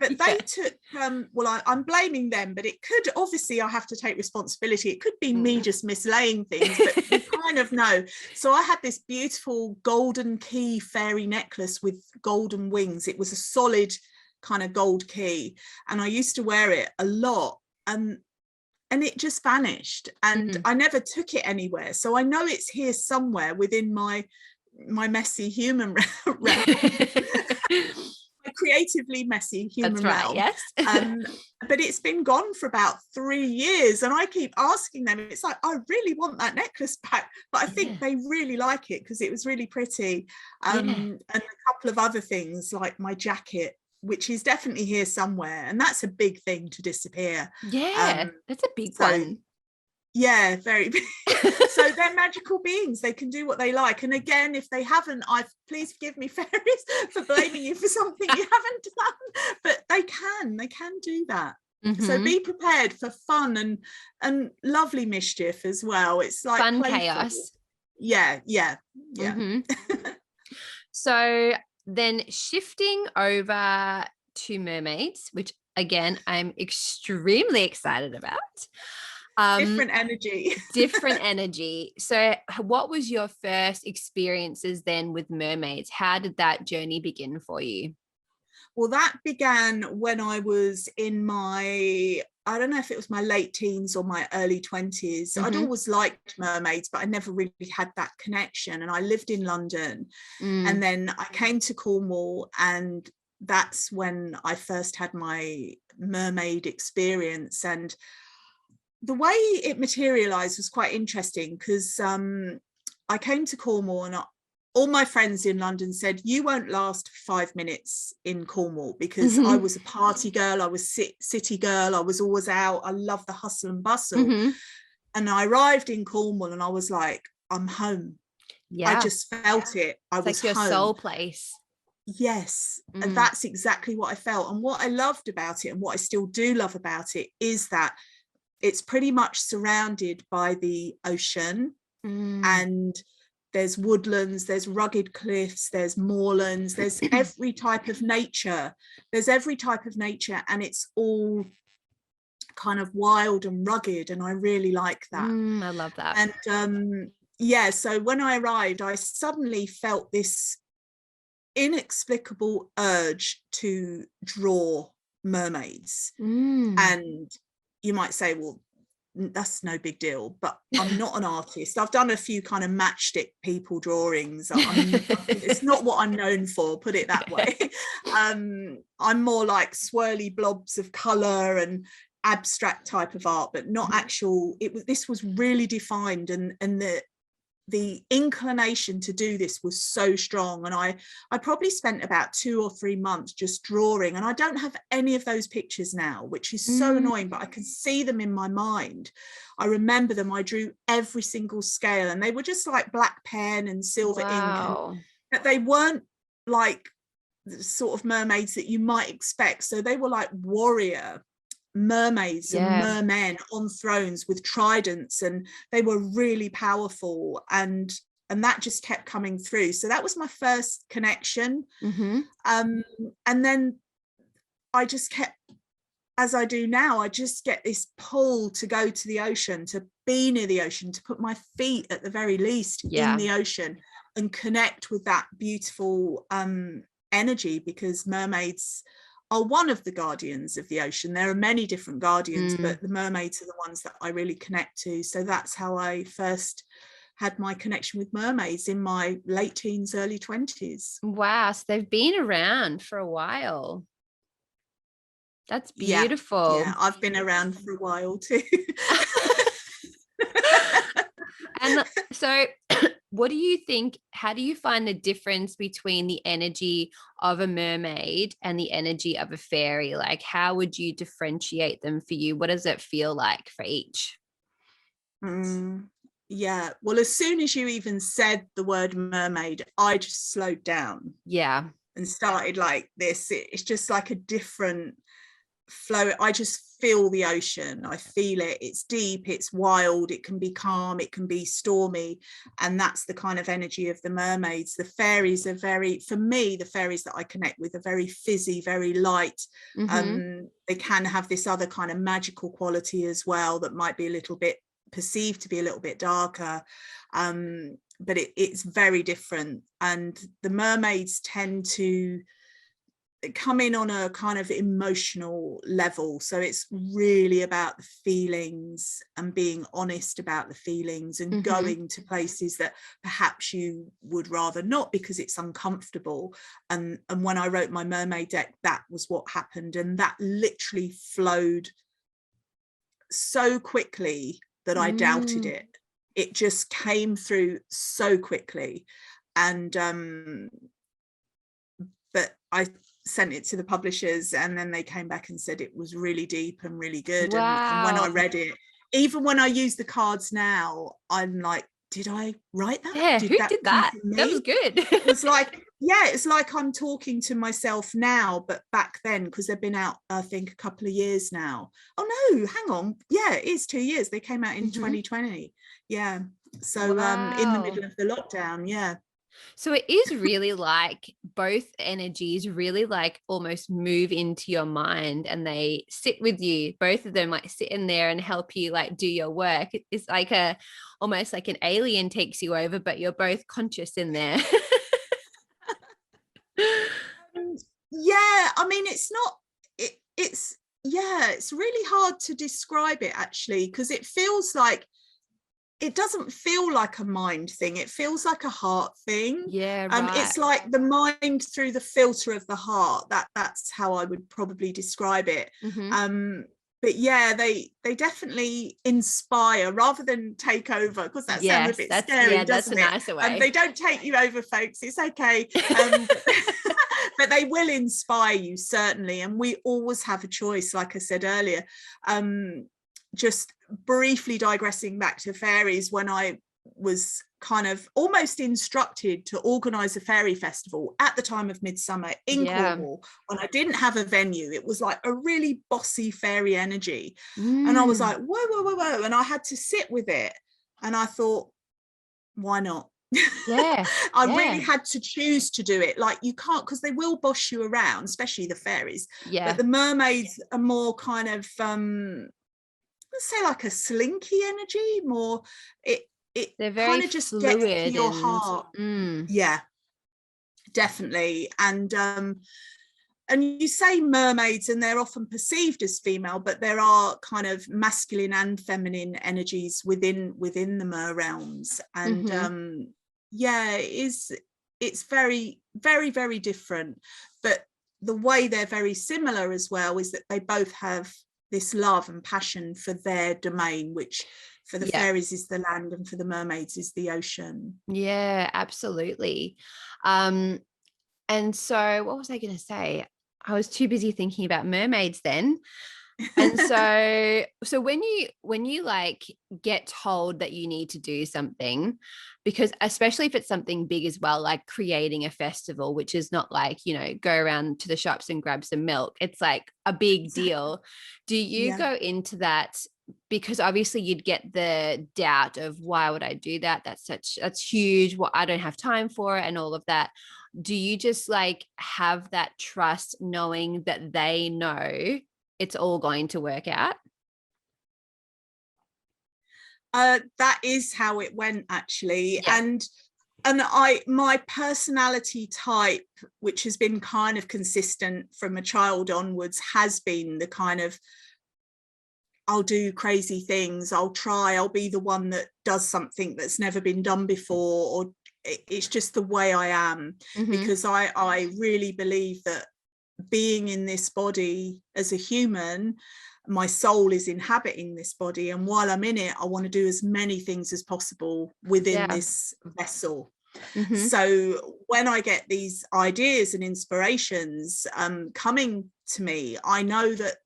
But they took I'm blaming them, but it could, obviously I have to take responsibility. It could be me just mislaying things, but you kind of know. So I had this beautiful golden key fairy necklace with golden wings. It was a solid kind of gold key, and I used to wear it a lot, and it just vanished, and I never took it anywhere. So I know it's here somewhere within my messy human realm. A creatively messy human realm. Yes. But it's been gone for about 3 years, and I keep asking them. It's like, I really want that necklace back, but I think they really like it because it was really pretty. And a couple of other things, like my jacket, which is definitely here somewhere, and that's a big thing to disappear. That's a big one. Yeah, very big. So they're magical beings. They can do what they like. And again, if they haven't, please forgive me, fairies, for blaming you for something you haven't done. But they can do that. So be prepared for fun and lovely mischief as well. It's like fun playful. chaos. Yeah. So then shifting over to mermaids, which again I'm extremely excited about. Different energy. So what was your first experiences then with mermaids? How did that journey begin for you? Well, that began when I was in I don't know if it was my late teens or my early 20s. I'd always liked mermaids, but I never really had that connection. And I lived in London, and then I came to Cornwall, and that's when I first had my mermaid experience. And the way it materialized was quite interesting, because I came to Cornwall, and all my friends in London said, you won't last 5 minutes in Cornwall, because I was a party girl, I was city girl, I was always out, I love the hustle and bustle. And I arrived in Cornwall and I was like, I'm home. I just felt it. I was like your home. soul place. Yes, and that's exactly what I felt. And what I loved about it, and what I still do love about it, is that it's pretty much surrounded by the ocean, and there's woodlands, there's rugged cliffs, there's moorlands, there's every type of nature. And it's all kind of wild and rugged, and I really like that. I love that. And so when I arrived, I suddenly felt this inexplicable urge to draw mermaids. And you might say, well, that's no big deal, but I'm not an artist. I've done a few kind of matchstick people drawings. It's not what I'm known for, put it that way. I'm more like swirly blobs of color and abstract type of art, but not actual. This was really defined, and the inclination to do this was so strong. And I probably spent about 2 or 3 months just drawing, and I don't have any of those pictures now, which is so annoying, but I can see them in my mind. I remember them. I drew every single scale, and they were just like black pen and silver ink, but they weren't like the sort of mermaids that you might expect. So they were like warrior mermaids and mermen on thrones with tridents, and they were really powerful, and that just kept coming through. So that was my first connection. And then I just kept as I do now, I just get this pull to go to the ocean, to be near the ocean, to put my feet at the very least in the ocean and connect with that beautiful energy, because mermaids are one of the guardians of the ocean. There are many different guardians, but the mermaids are the ones that I really connect to. So that's how I first had my connection with mermaids, in my late teens, early 20s. Wow. So they've been around for a while. That's beautiful. Yeah, I've been around for a while too. And so what do you think, how do you find the difference between the energy of a mermaid and the energy of a fairy? Like, how would you differentiate them for you? What does it feel like for each? Yeah, well, as soon as you even said the word mermaid, I just slowed down. Yeah. And started like this. It's just like a different flow. I just feel the ocean. I feel it. It's deep, it's wild, it can be calm, it can be stormy. And that's the kind of energy of the mermaids. The fairies are very, for me, the fairies that I connect with are very fizzy, very light. They can have this other kind of magical quality as well that might be a little bit perceived to be a little bit darker. But it's very different. And the mermaids tend to come in on a kind of emotional level. So it's really about the feelings and being honest about the feelings, and going to places that perhaps you would rather not because it's uncomfortable. And when I wrote my mermaid deck, that was what happened. And that literally flowed so quickly that I doubted it. It just came through so quickly. And but I sent it to the publishers, and then they came back and said it was really deep and really good. Wow. And when I read it, even when I use the cards now, I'm like, did I write that? Yeah, who did that? That was good. It was like, yeah, it's like I'm talking to myself now, but back then, because they've been out, I think, a couple of years now. Oh no, hang on. Yeah, it is 2 years. They came out in 2020. Yeah. So in the middle of the lockdown. Yeah. So it is really like both energies really like almost move into your mind, and they sit with you. Both of them like sit in there and help you like do your work. It's like almost like an alien takes you over, but you're both conscious in there. Yeah, I mean, it's not, it's really hard to describe it actually, because it feels like, it doesn't feel like a mind thing, it feels like a heart thing. Yeah, right. It's like the mind through the filter of the heart. That's how I would probably describe it. But yeah, they definitely inspire rather than take over, because that sounds a bit scary, doesn't it? That's a nicer way. They don't take you over, folks, it's okay. But they will inspire you, certainly. And we always have a choice, like I said earlier. Just briefly digressing back to fairies, when I was kind of almost instructed to organise a fairy festival at the time of Midsummer in Cornwall, when I didn't have a venue, it was like a really bossy fairy energy. And I was like, whoa. And I had to sit with it. And I thought, why not? Yeah. I really had to choose to do it. Like, you can't, because they will boss you around, especially the fairies. But the mermaids are more kind of let's say like a slinky energy, more they're very kind of just fluid, gets to your heart. Yeah, definitely. And you say mermaids, and they're often perceived as female, but there are kind of masculine and feminine energies within the mer realms. And yeah, it's very, very, very different. But the way they're very similar as well is that they both have this love and passion for their domain, which for the fairies is the land, and for the mermaids is the ocean. Yeah, absolutely. And so what was I going to say? I was too busy thinking about mermaids then. And so when you like get told that you need to do something, because especially if it's something big as well, like creating a festival, which is not like, go around to the shops and grab some milk, it's like a big deal. Do you go into that, because obviously you'd get the doubt of, why would I do that? That's huge. Well, I don't have time for it and all of that. Do you just like have that trust knowing that they know it's all going to work out? That is how it went, actually. Yeah. And my personality type, which has been kind of consistent from a child onwards, has been the kind of, I'll do crazy things, I'll be the one that does something that's never been done before, or it's just the way I am. Because I really believe that being in this body as a human, my soul is inhabiting this body, and while I'm in it, I want to do as many things as possible within this vessel. So when I get these ideas and inspirations coming to me, I know that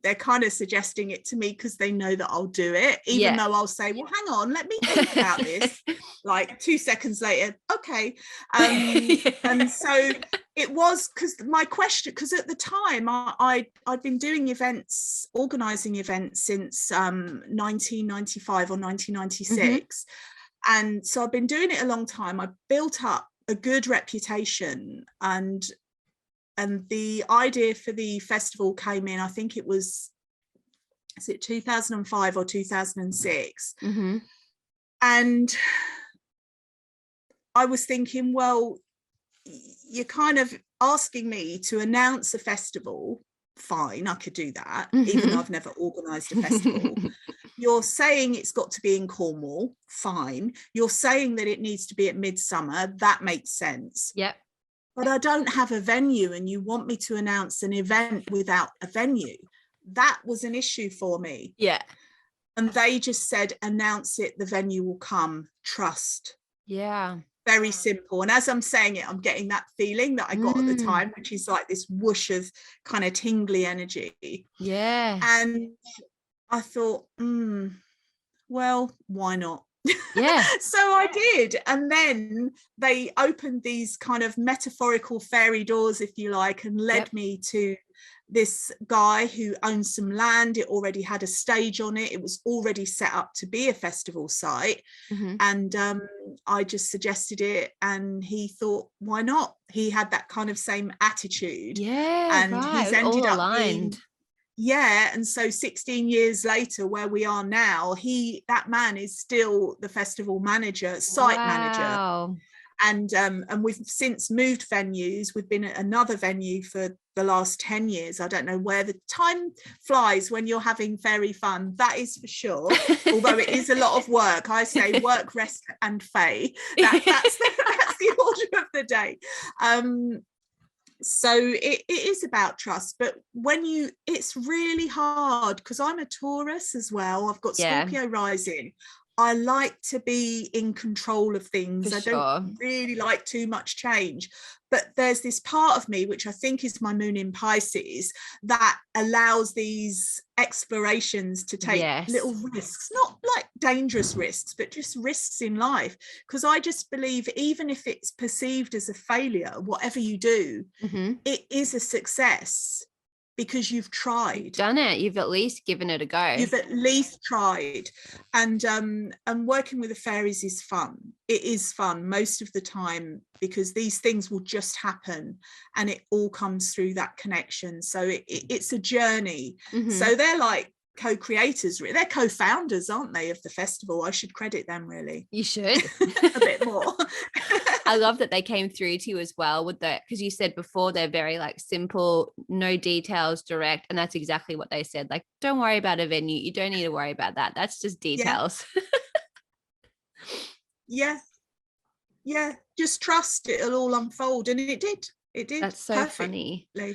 they're kind of suggesting it to me because they know that I'll do it, even though I'll say, well, hang on, let me think about this. Like 2 seconds later, okay. And so it was, because my question, because at the time I'd been doing events, organizing events since 1995 or 1996. And so I've been doing it a long time. I built up a good reputation, and the idea for the festival came in, I think it was, is it 2005 or 2006? And I was thinking, well, you're kind of asking me to announce a festival. Fine, I could do that, even though I've never organised a festival. You're saying it's got to be in Cornwall. Fine. You're saying that it needs to be at midsummer. That makes sense. Yep. But I don't have a venue, and you want me to announce an event without a venue. That was an issue for me. Yeah. And they just said, announce it, the venue will come, trust. Yeah. Very simple. And as I'm saying it, I'm getting that feeling that I got at the time, which is like this whoosh of kind of tingly energy. Yeah. And I thought, well, why not? Yeah. So I did. And then they opened these kind of metaphorical fairy doors, if you like, and led me to this guy who owned some land. It already had a stage on it. It was already set up to be a festival site. And I just suggested it, and he thought, why not? He had that kind of same attitude. Yeah, and right. he's ended all up aligned. and so 16 years later, where we are now, that man is still the festival manager, site manager. And we've since moved venues. We've been at another venue for the last 10 years. I don't know where. The time flies when you're having fairy fun, that is for sure. Although it is a lot of work. I say work, rest and fae. That's the order of the day. So it is about trust, but it's really hard, because I'm a Taurus as well. I've got Scorpio rising. I like to be in control of things. I don't really like too much change, but there's this part of me, which I think is my moon in Pisces, that allows these explorations to take little risks, not like dangerous risks, but just risks in life. Because I just believe, even if it's perceived as a failure, whatever you do, it is a success. Because you've tried. Done it. You've at least given it a go. You've at least tried. And working with the fairies is fun. It is fun most of the time, because these things will just happen, and it all comes through that connection. So it's a journey. So they're like co-creators, they're co-founders, aren't they, of the festival? I should credit them, really. You should. A bit more. I love that they came through to you as well with that, because you said before they're very like simple, no details, direct, and that's exactly what they said. Like, don't worry about a venue. You don't need to worry about that. That's just details. Yeah. Just trust it'll all unfold, and it did. That's so perfectly. Funny.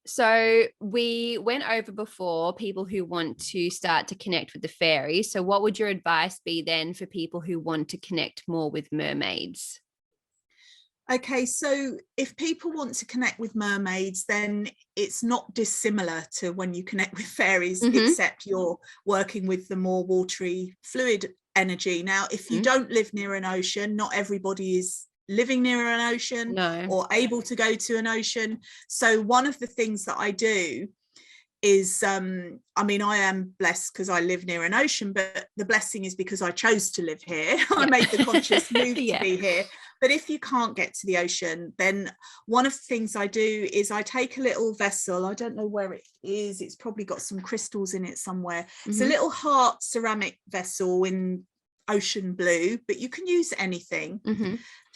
So we went over before people who want to start to connect with the fairies. So what would your advice be then for people who want to connect more with mermaids? Okay, so if people want to connect with mermaids, then it's not dissimilar to when you connect with fairies, except you're working with the more watery, fluid energy. Now, if you don't live near an ocean, not everybody is living near an ocean or able to go to an ocean. So one of the things that I do is, I am blessed because I live near an ocean, but the blessing is because I chose to live here. I made the conscious move to be here. But if you can't get to the ocean, then one of the things I do is I take a little vessel. I don't know where it is. It's probably got some crystals in it somewhere. It's a little heart ceramic vessel in ocean blue, but you can use anything.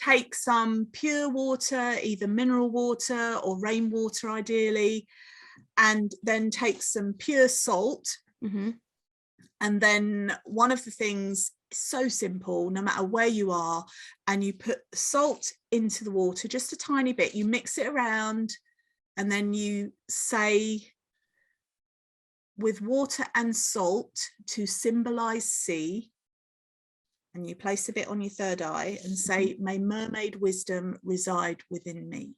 Take some pure water, either mineral water or rainwater ideally, and then take some pure salt. And then one of the things, so simple, no matter where you are, and you put salt into the water, just a tiny bit, you mix it around, and then you say, with water and salt to symbolize sea, and you place a bit on your third eye and say, may mermaid wisdom reside within me.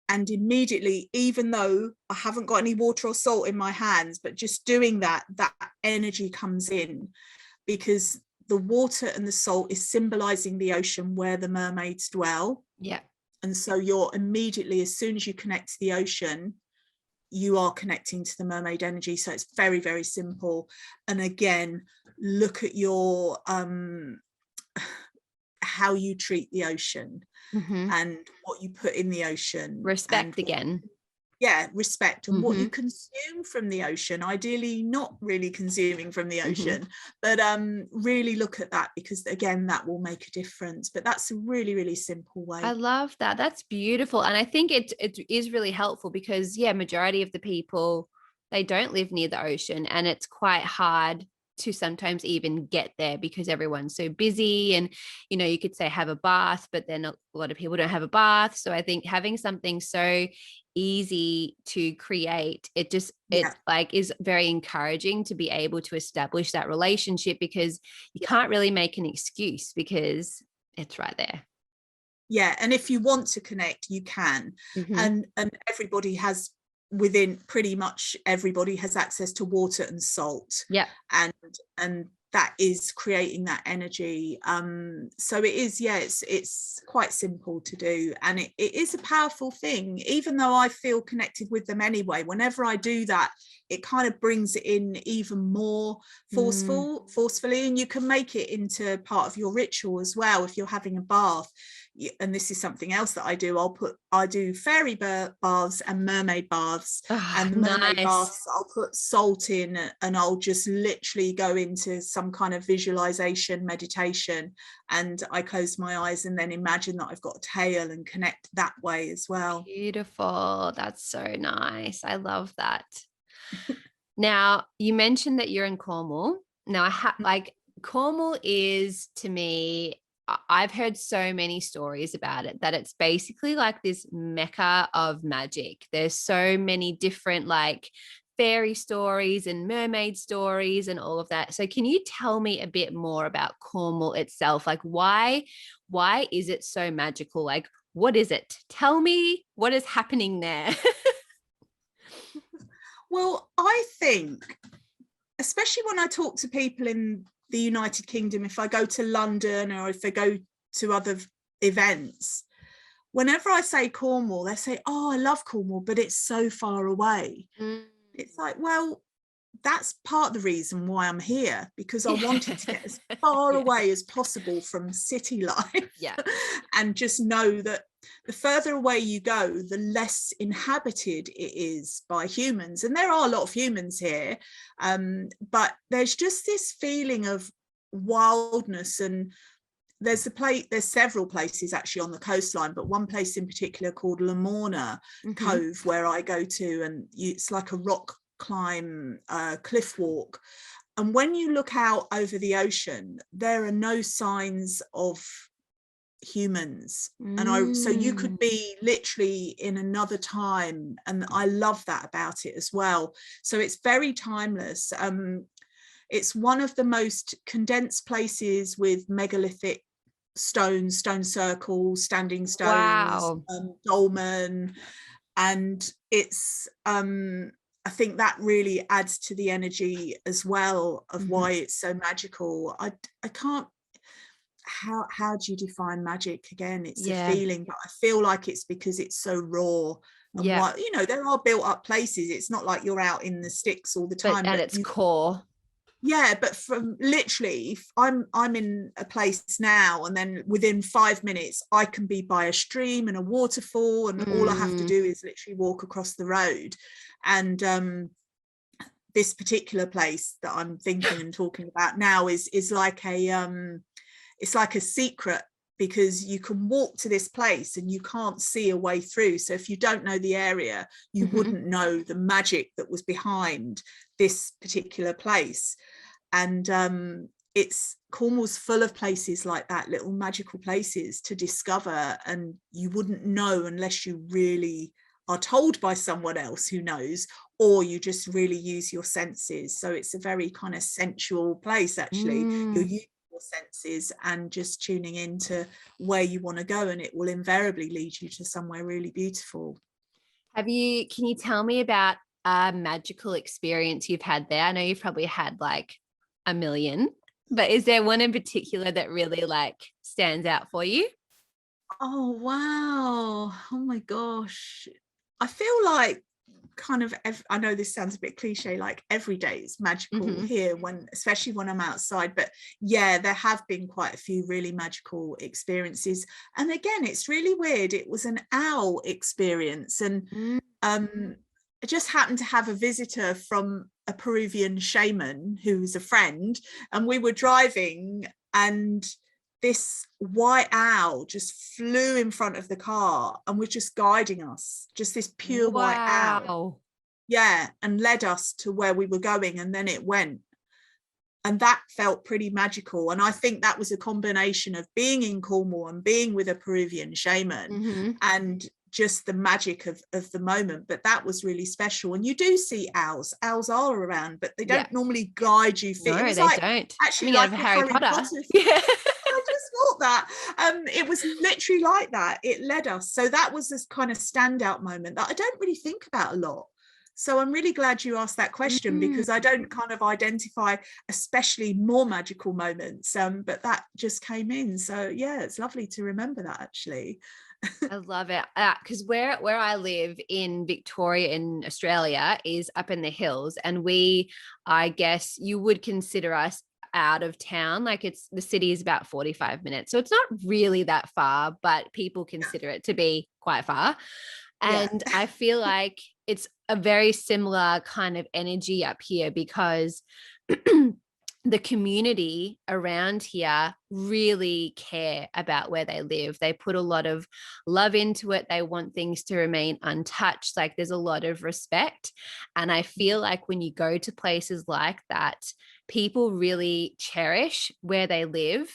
And immediately, even though I haven't got any water or salt in my hands, but just doing that, that energy comes in, because the water and the salt is symbolizing the ocean where the mermaids dwell. Yeah. And so you're immediately, as soon as you connect to the ocean, you are connecting to the mermaid energy. So it's very, very simple. And again, look at your how you treat the ocean and what you put in the ocean. Respect again. Yeah, respect, and what you consume from the ocean, ideally not really consuming from the ocean, but really look at that, because again, that will make a difference. But that's a really, really simple way. I love that. That's beautiful. And I think it is really helpful because, yeah, majority of the people, they don't live near the ocean, and it's quite hard to sometimes even get there because everyone's so busy. And, you know, you could say have a bath, but then a lot of people don't have a bath. So I think having something so easy to create, it like is very encouraging to be able to establish that relationship, because you can't really make an excuse because it's right there. Yeah, and if you want to connect, you can. And everybody has, within pretty much everybody has access to water and salt. Yeah. And that is creating that energy. So it is, yeah, it's quite simple to do, and it is a powerful thing. Even though I feel connected with them anyway, whenever I do that, it kind of brings it in even more forcefully, and you can make it into part of your ritual as well. If you're having a bath, and this is something else that I do, I do fairy baths and mermaid baths. And the mermaid baths, I'll put salt in, and I'll just literally go into some kind of visualization meditation, and I close my eyes and then imagine that I've got a tail and connect that way as well. Beautiful. That's so nice. I love that. Now, you mentioned that you're in Cornwall. Now, Cornwall is, to me, I've heard so many stories about it, that it's basically like this mecca of magic. There's so many different like fairy stories and mermaid stories and all of that. So can you tell me a bit more about Cornwall itself? Like why is it so magical? Like, what is it? Tell me what is happening there. Well, I think, especially when I talk to people in the United Kingdom, if I go to London or if I go to other events, whenever I say Cornwall, they say, oh, I love Cornwall, but it's so far away. It's like, well, that's part of the reason why I'm here, because I wanted to get as far away as possible from city life. And just know that the further away you go, the less inhabited it is by humans. And there are a lot of humans here, but there's just this feeling of wildness. And there's several places actually on the coastline, but one place in particular called Lamorna Cove, where I go to, and it's like a rock climb, cliff walk. And when you look out over the ocean, there are no signs of humans. And so you could be literally in another time, and I love that about it as well. So it's very timeless. It's one of the most condensed places with megalithic stones, stone circles, standing stones, dolmen, and it's I think that really adds to the energy as well of why it's so magical. I can't, how do you define magic again? It's a feeling, but I feel like it's because it's so raw. And what, you know, there are built up places. It's not like you're out in the sticks all the time. But at its core. Yeah, but from literally, I'm in a place now, and then within 5 minutes, I can be by a stream and a waterfall, and all I have to do is literally walk across the road. And this particular place that I'm thinking and talking about now is like it's like a secret, because you can walk to this place and you can't see a way through. So if you don't know the area, you wouldn't know the magic that was behind this particular place. And it's Cornwall's full of places like that, little magical places to discover, and you wouldn't know unless you really are told by someone else who knows, or you just really use your senses. So it's a very kind of sensual place, actually. You're using your senses and just tuning into where you want to go, and it will invariably lead you to somewhere really beautiful. Can you tell me about a magical experience you've had there? I know you've probably had like a million, but is there one in particular that really like stands out for you? Oh, wow. Oh my gosh. I feel like kind of I know this sounds a bit cliche, like every day is magical here, when especially when I'm outside. But yeah, there have been quite a few really magical experiences. And again, it's really weird. It was an owl experience, and I just happened to have a visitor from a Peruvian shaman who's a friend, and we were driving, and this white owl just flew in front of the car and was just guiding us, just this pure white owl. Yeah, and led us to where we were going, and then it went. And that felt pretty magical. And I think that was a combination of being in Cornwall and being with a Peruvian shaman and just the magic of the moment. But that was really special. And you do see owls are around, but they don't normally guide you. No, it was they like don't. actually like Harry Potter. Yeah. I just thought that it was literally like that. It led us. So that was this kind of standout moment that I don't really think about a lot. So I'm really glad you asked that question, because I don't kind of identify especially more magical moments, but that just came in. So yeah, it's lovely to remember that, actually. I love it, because where I live in Victoria in Australia is up in the hills, and I guess you would consider us out of town. Like the city is about 45 minutes, so it's not really that far, but people consider it to be quite far. And I feel like it's a very similar kind of energy up here, because the community around here really care about where they live. They put a lot of love into it. They want things to remain untouched. Like there's a lot of respect. And I feel like when you go to places like that, people really cherish where they live,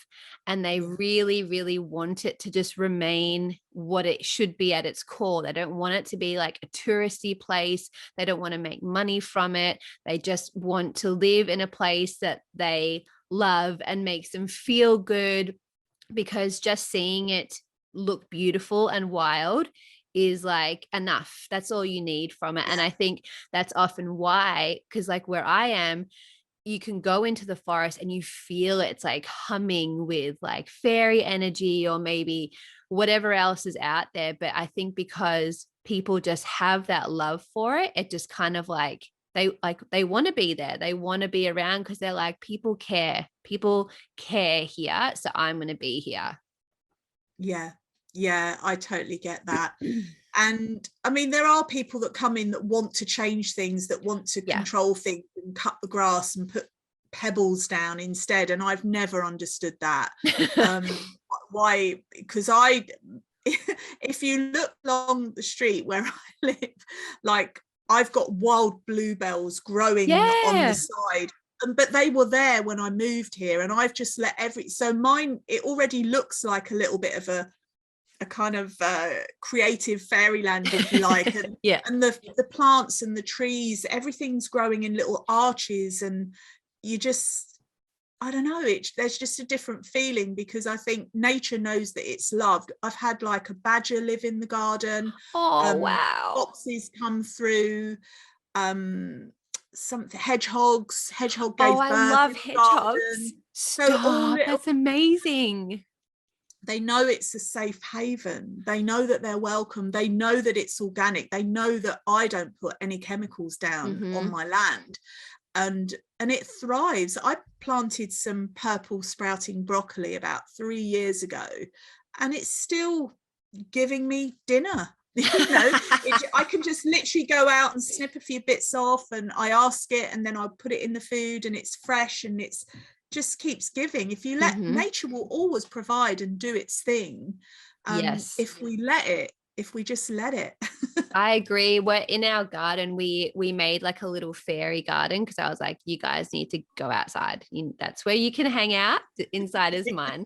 and they really, really want it to just remain what it should be at its core. They don't want it to be like a touristy place. They don't want to make money from it. They just want to live in a place that they love and makes them feel good, because just seeing it look beautiful and wild is like enough. That's all you need from it. And I think that's often why, because like where I am, you can go into the forest and you feel it's like humming with like fairy energy, or maybe whatever else is out there. But I think because people just have that love for it, it just kind of like they want to be there. They want to be around, because they're like, people care here. So I'm going to be here. Yeah, I totally get that. And I mean, there are people that come in that want to change things, that want to control things and cut the grass and put pebbles down instead. And I've never understood that. Why? Because if you look along the street where I live, like I've got wild bluebells growing on the side. But they were there when I moved here, and I've just let so mine, it already looks like a little bit of a kind of creative fairyland, if you like. And, and the plants and the trees, everything's growing in little arches, and you just, I don't know, there's just a different feeling, because I think nature knows that it's loved. I've had like a badger live in the garden. Wow. Foxes come through, some hedgehog gave birth. I love hedgehogs. Stop. That's amazing. They know it's a safe haven. They know that they're welcome. They know that it's organic. They know that I don't put any chemicals down on my land. and it thrives. I planted some purple sprouting broccoli about 3 years ago, and it's still giving me dinner. I can just literally go out and snip a few bits off, and I ask it, and then I put it in the food, and it's fresh, and it's just keeps giving. If you let nature will always provide and do its thing. Yes. If we just let it. I agree. We're in our garden. We made like a little fairy garden because I was like, you guys need to go outside. That's where you can hang out. Inside is mine.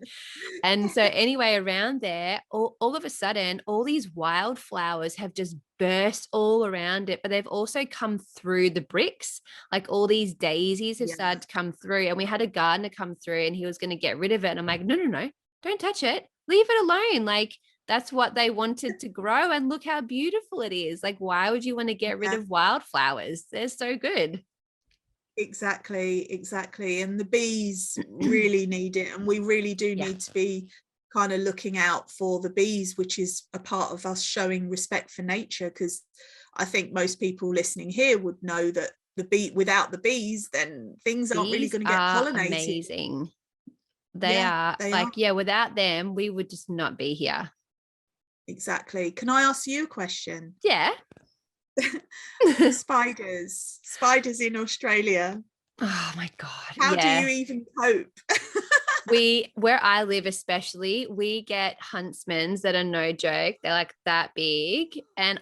And so anyway, around there, all of a sudden, all these wildflowers have just burst all around it, but they've also come through the bricks. Like all these daisies have started to come through, and we had a gardener come through and he was going to get rid of it. And I'm like, no, don't touch it. Leave it alone. Like that's what they wanted to grow. And look how beautiful it is. Like, why would you want to get rid of wildflowers? They're so good. Exactly. And the bees really need it. And we really do need to be kind of looking out for the bees, which is a part of us showing respect for nature. Because I think most people listening here would know that without the bees, then things aren't really going to get pollinated. Amazing. They are. Without them, we would just not be here. Exactly. Can I ask you a question? Yeah. Spiders in Australia. Oh my God. How do you even cope? Where I live especially, we get huntsmans that are no joke. They're like that big. And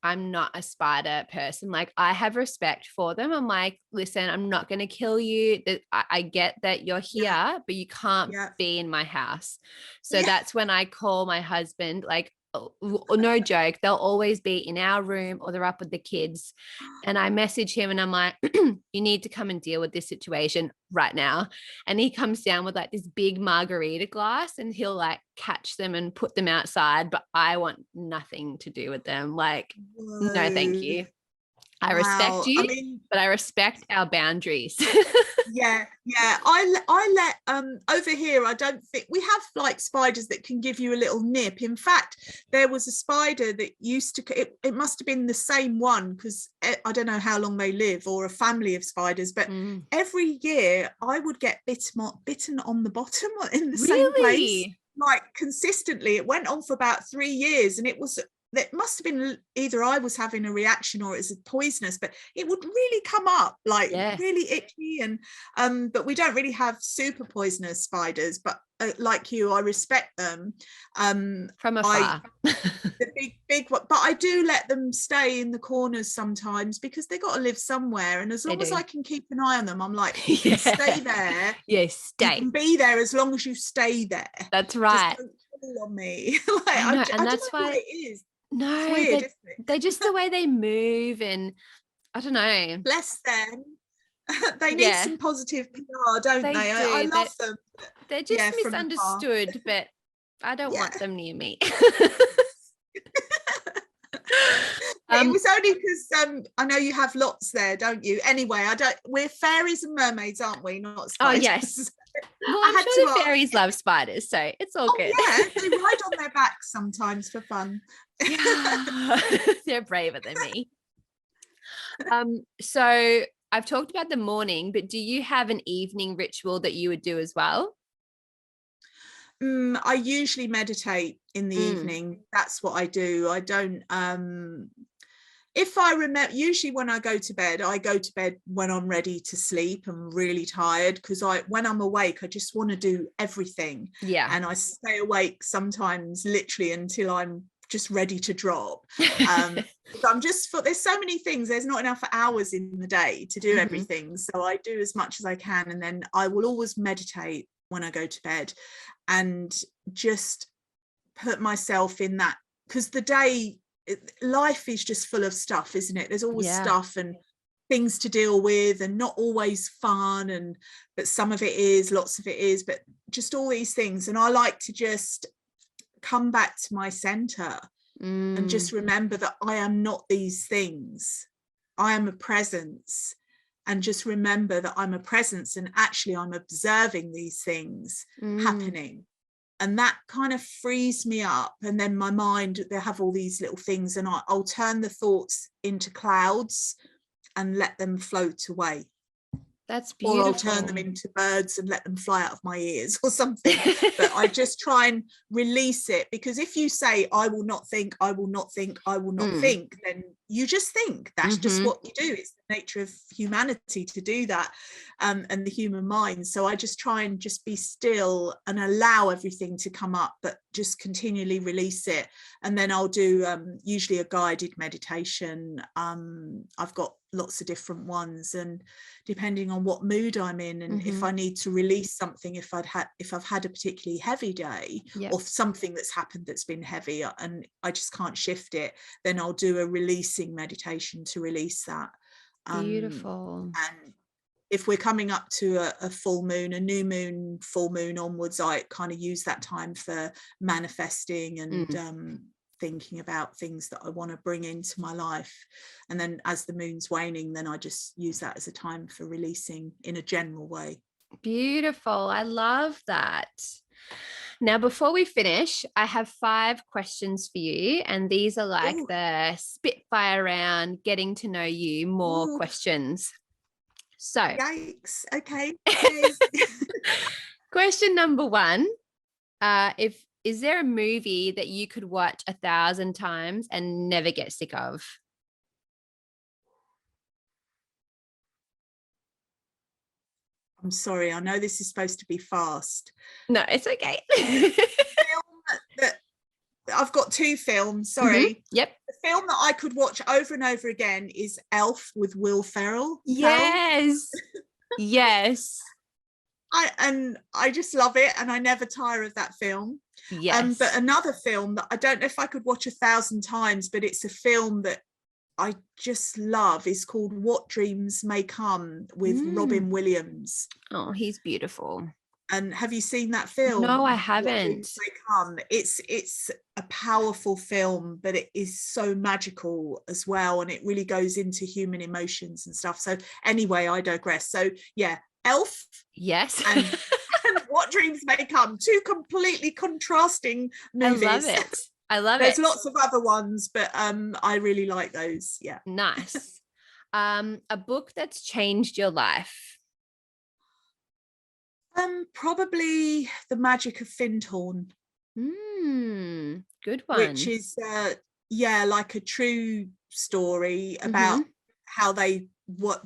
I'm not a spider person. Like I have respect for them. I'm like, listen, I'm not going to kill you. I get that you're here, but you can't be in my house. So that's when I call my husband, like, no joke, they'll always be in our room or they're up with the kids. And I message him and I'm like, you need to come and deal with this situation right now. And he comes down with like this big margarita glass and he'll like catch them and put them outside. But I want nothing to do with them. Like, no, thank you. I respect you, but I respect our boundaries. I let over here, I don't think we have like spiders that can give you a little nip. In fact, there was a spider that used to it must have been the same one, because I don't know how long they live, or a family of spiders, but every year I would get bitten on the bottom in the same place, like consistently. It went on for about 3 years, and it must have been either I was having a reaction or it's poisonous, but it would really come up like really itchy. And but we don't really have super poisonous spiders, but like you, I respect them from afar. The big one, but I do let them stay in the corners sometimes because they got to live somewhere, and as long as I can keep an eye on them, I'm like, you can stay there. Stay. You can be there as long as you stay there. That's right. Just don't pull on me. Like, I know, and that's why it is. No, weird, they're just the way they move, and I don't know. Bless them. They need some positive PR, don't they? I love them. They're just misunderstood, but I don't want them near me. It was only because I know you have lots there, don't you? Anyway, we're fairies and mermaids, aren't we? Not spiders. Oh yes. Well, I'm sure the fairies love spiders, so it's all good. Yeah, they ride on their backs sometimes for fun. They're braver than me. So I've talked about the morning, but do you have an evening ritual that you would do as well? I usually meditate in the evening. That's what I do. I don't if I remember, usually when I go to bed when I'm ready to sleep. I'm really tired because when I'm awake, I just want to do everything. And I stay awake sometimes literally until I'm just ready to drop. There's so many things, there's not enough hours in the day to do everything. So I do as much as I can, and then I will always meditate when I go to bed and just put myself in that, because life is just full of stuff, isn't it? There's always stuff and things to deal with, and not always fun, but some of it is, lots of it is, but just all these things. And I like to just come back to my center and just remember that I am not these things. I am a presence, and just remember that I'm a presence, and actually I'm observing these things happening. And that kind of frees me up. And then my mind, they have all these little things, and I'll turn the thoughts into clouds and let them float away. That's or I'll beautiful. turn them into birds and let them fly out of my ears or something. But I just try and release it, because if you say, I will not think, I will not think, I will not think, then you just think. That's just what you do. It's the nature of humanity to do that, and the human mind. So I just try and just be still and allow everything to come up, but just continually release it. And then I'll do usually a guided meditation. I've got lots of different ones, and depending on what mood I'm in, and if I need to release something, if I've had a particularly heavy day, or something that's happened that's been heavy and I just can't shift it, then I'll do a releasing meditation to release that. Beautiful. And if we're coming up to a full moon, a new moon, full moon onwards, I kind of use that time for manifesting and thinking about things that I want to bring into my life. And then as the moon's waning, then I just use that as a time for releasing in a general way. Beautiful. I love that. Now, before we finish, I have 5 questions for you, and these are like the spitfire round, getting to know you more questions. So, yikes. Okay. question number 1, is there a movie that you could watch 1,000 times and never get sick of? I'm sorry, I know this is supposed to be fast. No, it's okay. I've got 2 films, sorry. Yep. The film that I could watch over and over again is Elf with Will Ferrell. Yes. Yes. I just love it, and I never tire of that film. Yes. But another film that I don't know if I could watch 1,000 times, but it's a film that I just love, is called What Dreams May Come, with Robin Williams. Oh, he's beautiful. And have you seen that film? No, I haven't. What Dreams May Come. It's a powerful film, but it is so magical as well, and it really goes into human emotions and stuff. So anyway, I digress. So yeah, Elf. Yes. And What Dreams May Come. 2 completely contrasting movies. I love it. I love There's it. lots of other ones, but I really like those. Yeah. Nice. A book that's changed your life. Probably The Magic of Findhorn. Good one. Which is like a true story about how they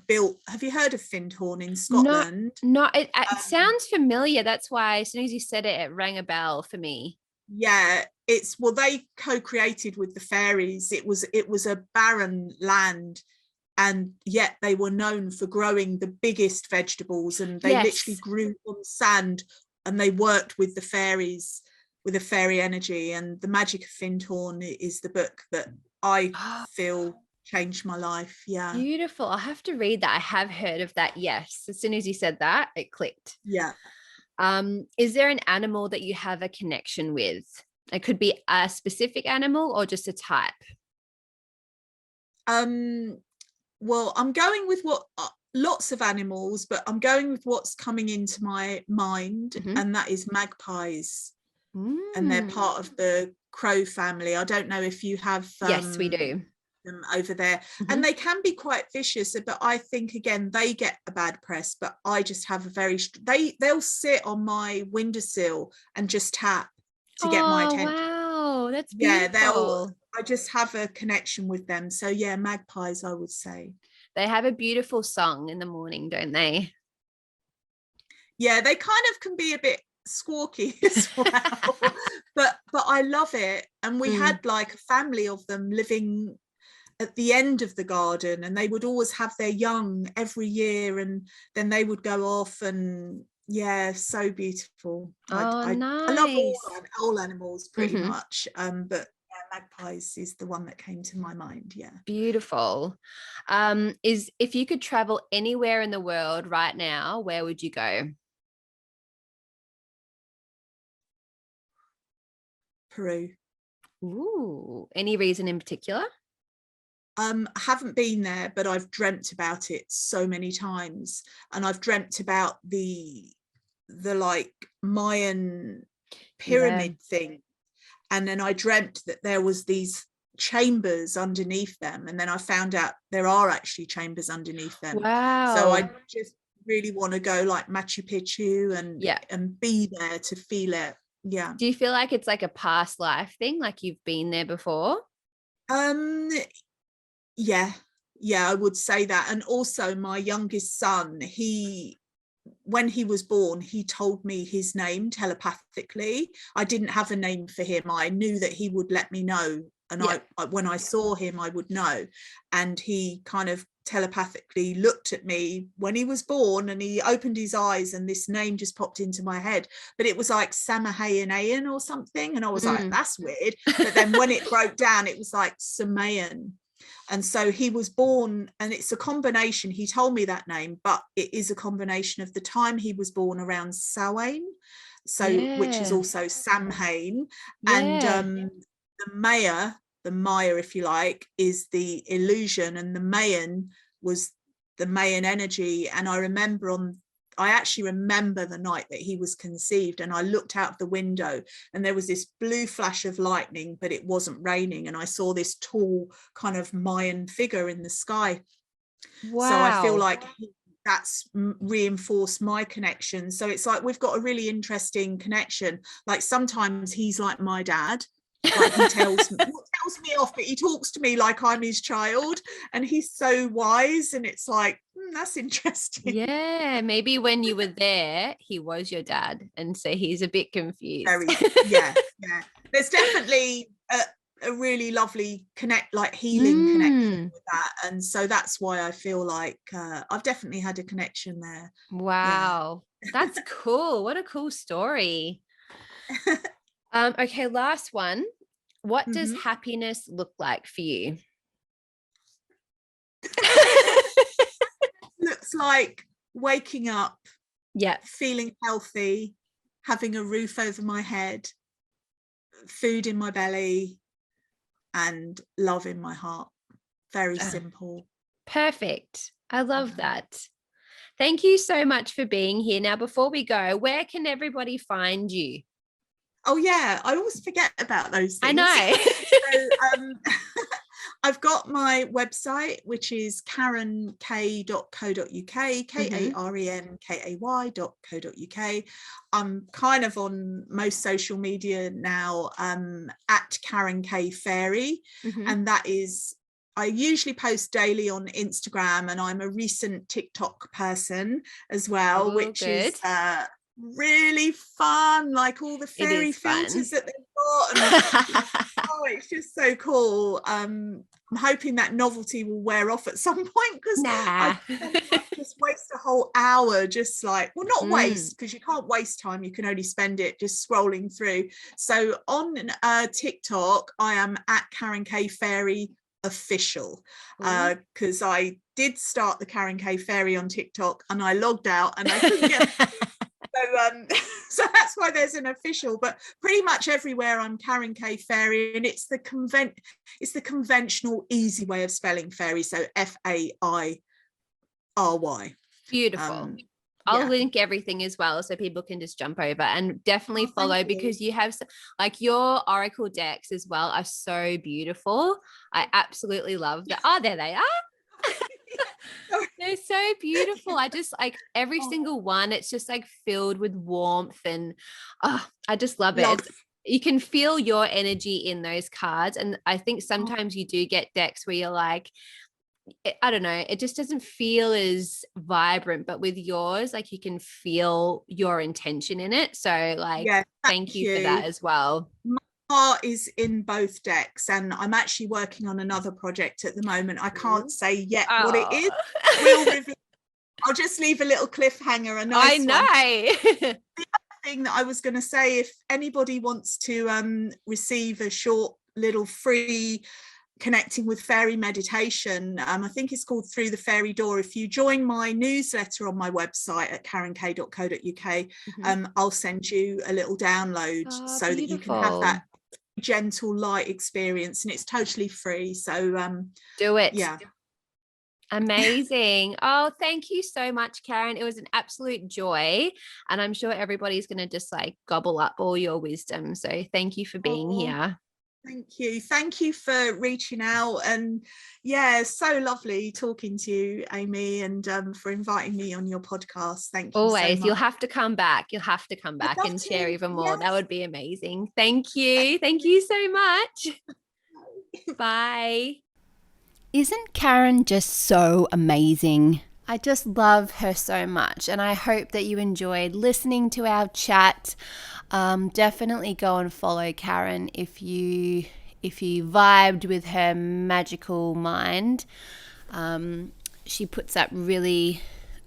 built. Have you heard of Findhorn in Scotland? No, it sounds familiar. That's why as soon as you said it, it rang a bell for me. Yeah, they co-created with the fairies. It was a barren land, and yet they were known for growing the biggest vegetables, and they literally grew on sand, and they worked with the fairies, with a fairy energy. And The Magic of Findhorn is the book that I feel changed my life. Yeah. Beautiful. I'll have to read that. I have heard of that. Yes. As soon as you said that, it clicked. Yeah. Is there an animal that you have a connection with? It could be a specific animal or just a type. Well, I'm going with lots of animals, but I'm going with what's coming into my mind, and that is magpies. And they're part of the crow family. I don't know if you have yes, we do. Them over there, and they can be quite vicious, but I think again they get a bad press, but I just have a very they'll sit on my windowsill and just tap to get my attention. Wow, that's beautiful. I just have a connection with them. So yeah, magpies, I would say. They have a beautiful song in the morning, don't they? Yeah, they kind of can be a bit squawky as well. but I love it. And we had like a family of them living at the end of the garden, and they would always have their young every year, and then they would go off, and yeah, so beautiful. I love all animals pretty much, but magpies is the one that came to my mind. Yeah. Beautiful. Is if you could travel anywhere in the world right now, where would you go? Peru. Ooh, any reason in particular? I haven't been there, but I've dreamt about it so many times, and I've dreamt about the like Mayan pyramid thing, and then I dreamt that there was these chambers underneath them, and then I found out there are actually chambers underneath them. Wow. So I just really want to go like Machu Picchu and be there to feel it. Yeah. Do you feel like it's like a past life thing, like you've been there before? Yeah, I would say that. And also my youngest son, when he was born, he told me his name telepathically. I didn't have a name for him. I knew that he would let me know, and I when I saw him I would know. And he kind of telepathically looked at me when he was born, and he opened his eyes and this name just popped into my head, but it was like Samahayan or something, and I was like, that's weird. But then when it broke down, it was like Samayan. And so he was born, and it's a combination. He told me that name, but it is a combination of the time he was born around Samhain, which is also Samhain, and the Maya, if you like, is the illusion, and the Mayan was the Mayan energy. And I actually remember the night that he was conceived, and I looked out of the window and there was this blue flash of lightning, but it wasn't raining, and I saw this tall kind of Mayan figure in the sky. Wow. So I feel like that's reinforced my connection. So it's like we've got a really interesting connection. Like sometimes he's like my dad. Like he tells me off, but he talks to me like I'm his child, and he's so wise, and it's like, that's interesting. Yeah, maybe when you were there he was your dad, and so he's a bit confused. yeah There's definitely a really lovely healing connection with that, and so that's why I feel like I've definitely had a connection there. Wow. That's cool. What a cool story. Okay, last one. What does happiness look like for you? Looks like waking up, feeling healthy, having a roof over my head, food in my belly, and love in my heart. Very simple. Perfect. I love that. Thank you so much for being here. Now, before we go, where can everybody find you? Oh yeah, I always forget about those things. I know. So, I've got my website, which is karenkay.co.uk, karenkay.co.uk. I'm kind of on most social media now, at Karen Kay Fairy, and that is, I usually post daily on Instagram, and I'm a recent TikTok person as well, which is really fun, like all the fairy filters that they've got, and it's just so cool. I'm hoping that novelty will wear off at some point, because I just waste a whole hour just like, well, not waste, because you can't waste time, you can only spend it just scrolling through. So on TikTok I am at Karen Kay Fairy official, because I did start the Karen Kay Fairy on TikTok and I logged out and I couldn't get so that's why there's an official, but pretty much everywhere I'm Karen Kay Fairy, and it's the conventional easy way of spelling fairy, so Fairy. Beautiful. I'll link everything as well, so people can just jump over and definitely follow, because you have like your oracle decks as well are so beautiful. I absolutely love that. Oh, there they are. They're so beautiful. I just like every single one, it's just like filled with warmth, and I just love it. You can feel your energy in those cards, and I think sometimes you do get decks where you're like, I don't know, it just doesn't feel as vibrant, but with yours, like you can feel your intention in it. So like, thank you for that as well. Heart is in both decks, and I'm actually working on another project at the moment. I can't say yet what it is. I'll just leave a little cliffhanger. I know. The other thing that I was going to say, if anybody wants to receive a short little free connecting with fairy meditation, I think it's called Through the Fairy Door. If you join my newsletter on my website at karenkay.co.uk, I'll send you a little download so that you can have that gentle light experience, and it's totally free. So do it. Amazing. Oh, thank you so much, Karen. It was an absolute joy, and I'm sure everybody's going to just like gobble up all your wisdom. So thank you for being here. Thank you for reaching out, and yeah, so lovely talking to you, Amy, and for inviting me on your podcast. Thank you so Always. much. You'll have to come back. You'll have to come back and share even more. Yes. That would be amazing. Thank you. Thank you so much. Bye. Isn't Karen just so amazing? I just love her so much, and I hope that you enjoyed listening to our chat. Definitely go and follow Karen if you vibed with her magical mind. She puts up really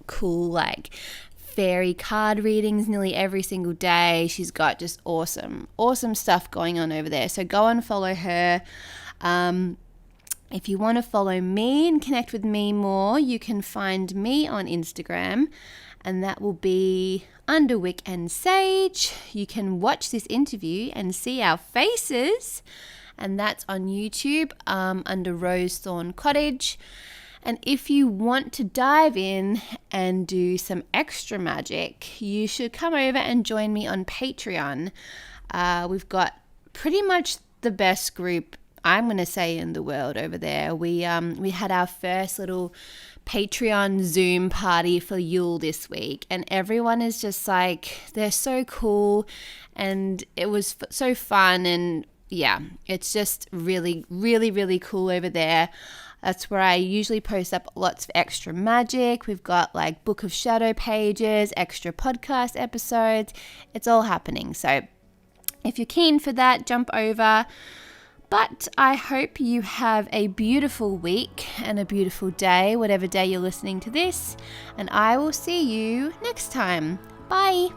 cool like fairy card readings nearly every single day. She's got just awesome stuff going on over there. So go and follow her. If you want to follow me and connect with me more, you can find me on Instagram, and that will be under Wick and Sage. You can watch this interview and see our faces, and that's on YouTube under Rose Thorn Cottage. And if you want to dive in and do some extra magic, you should come over and join me on Patreon. We've got pretty much the best group, I'm going to say, in the world over there. We had our first little Patreon Zoom party for Yule this week, and everyone is just like, they're so cool, and it was so fun, and yeah, it's just really, really, really cool over there. That's where I usually post up lots of extra magic. We've got like Book of Shadow pages, extra podcast episodes. It's all happening. So if you're keen for that, jump over. But I hope you have a beautiful week and a beautiful day, whatever day you're listening to this. And I will see you next time. Bye.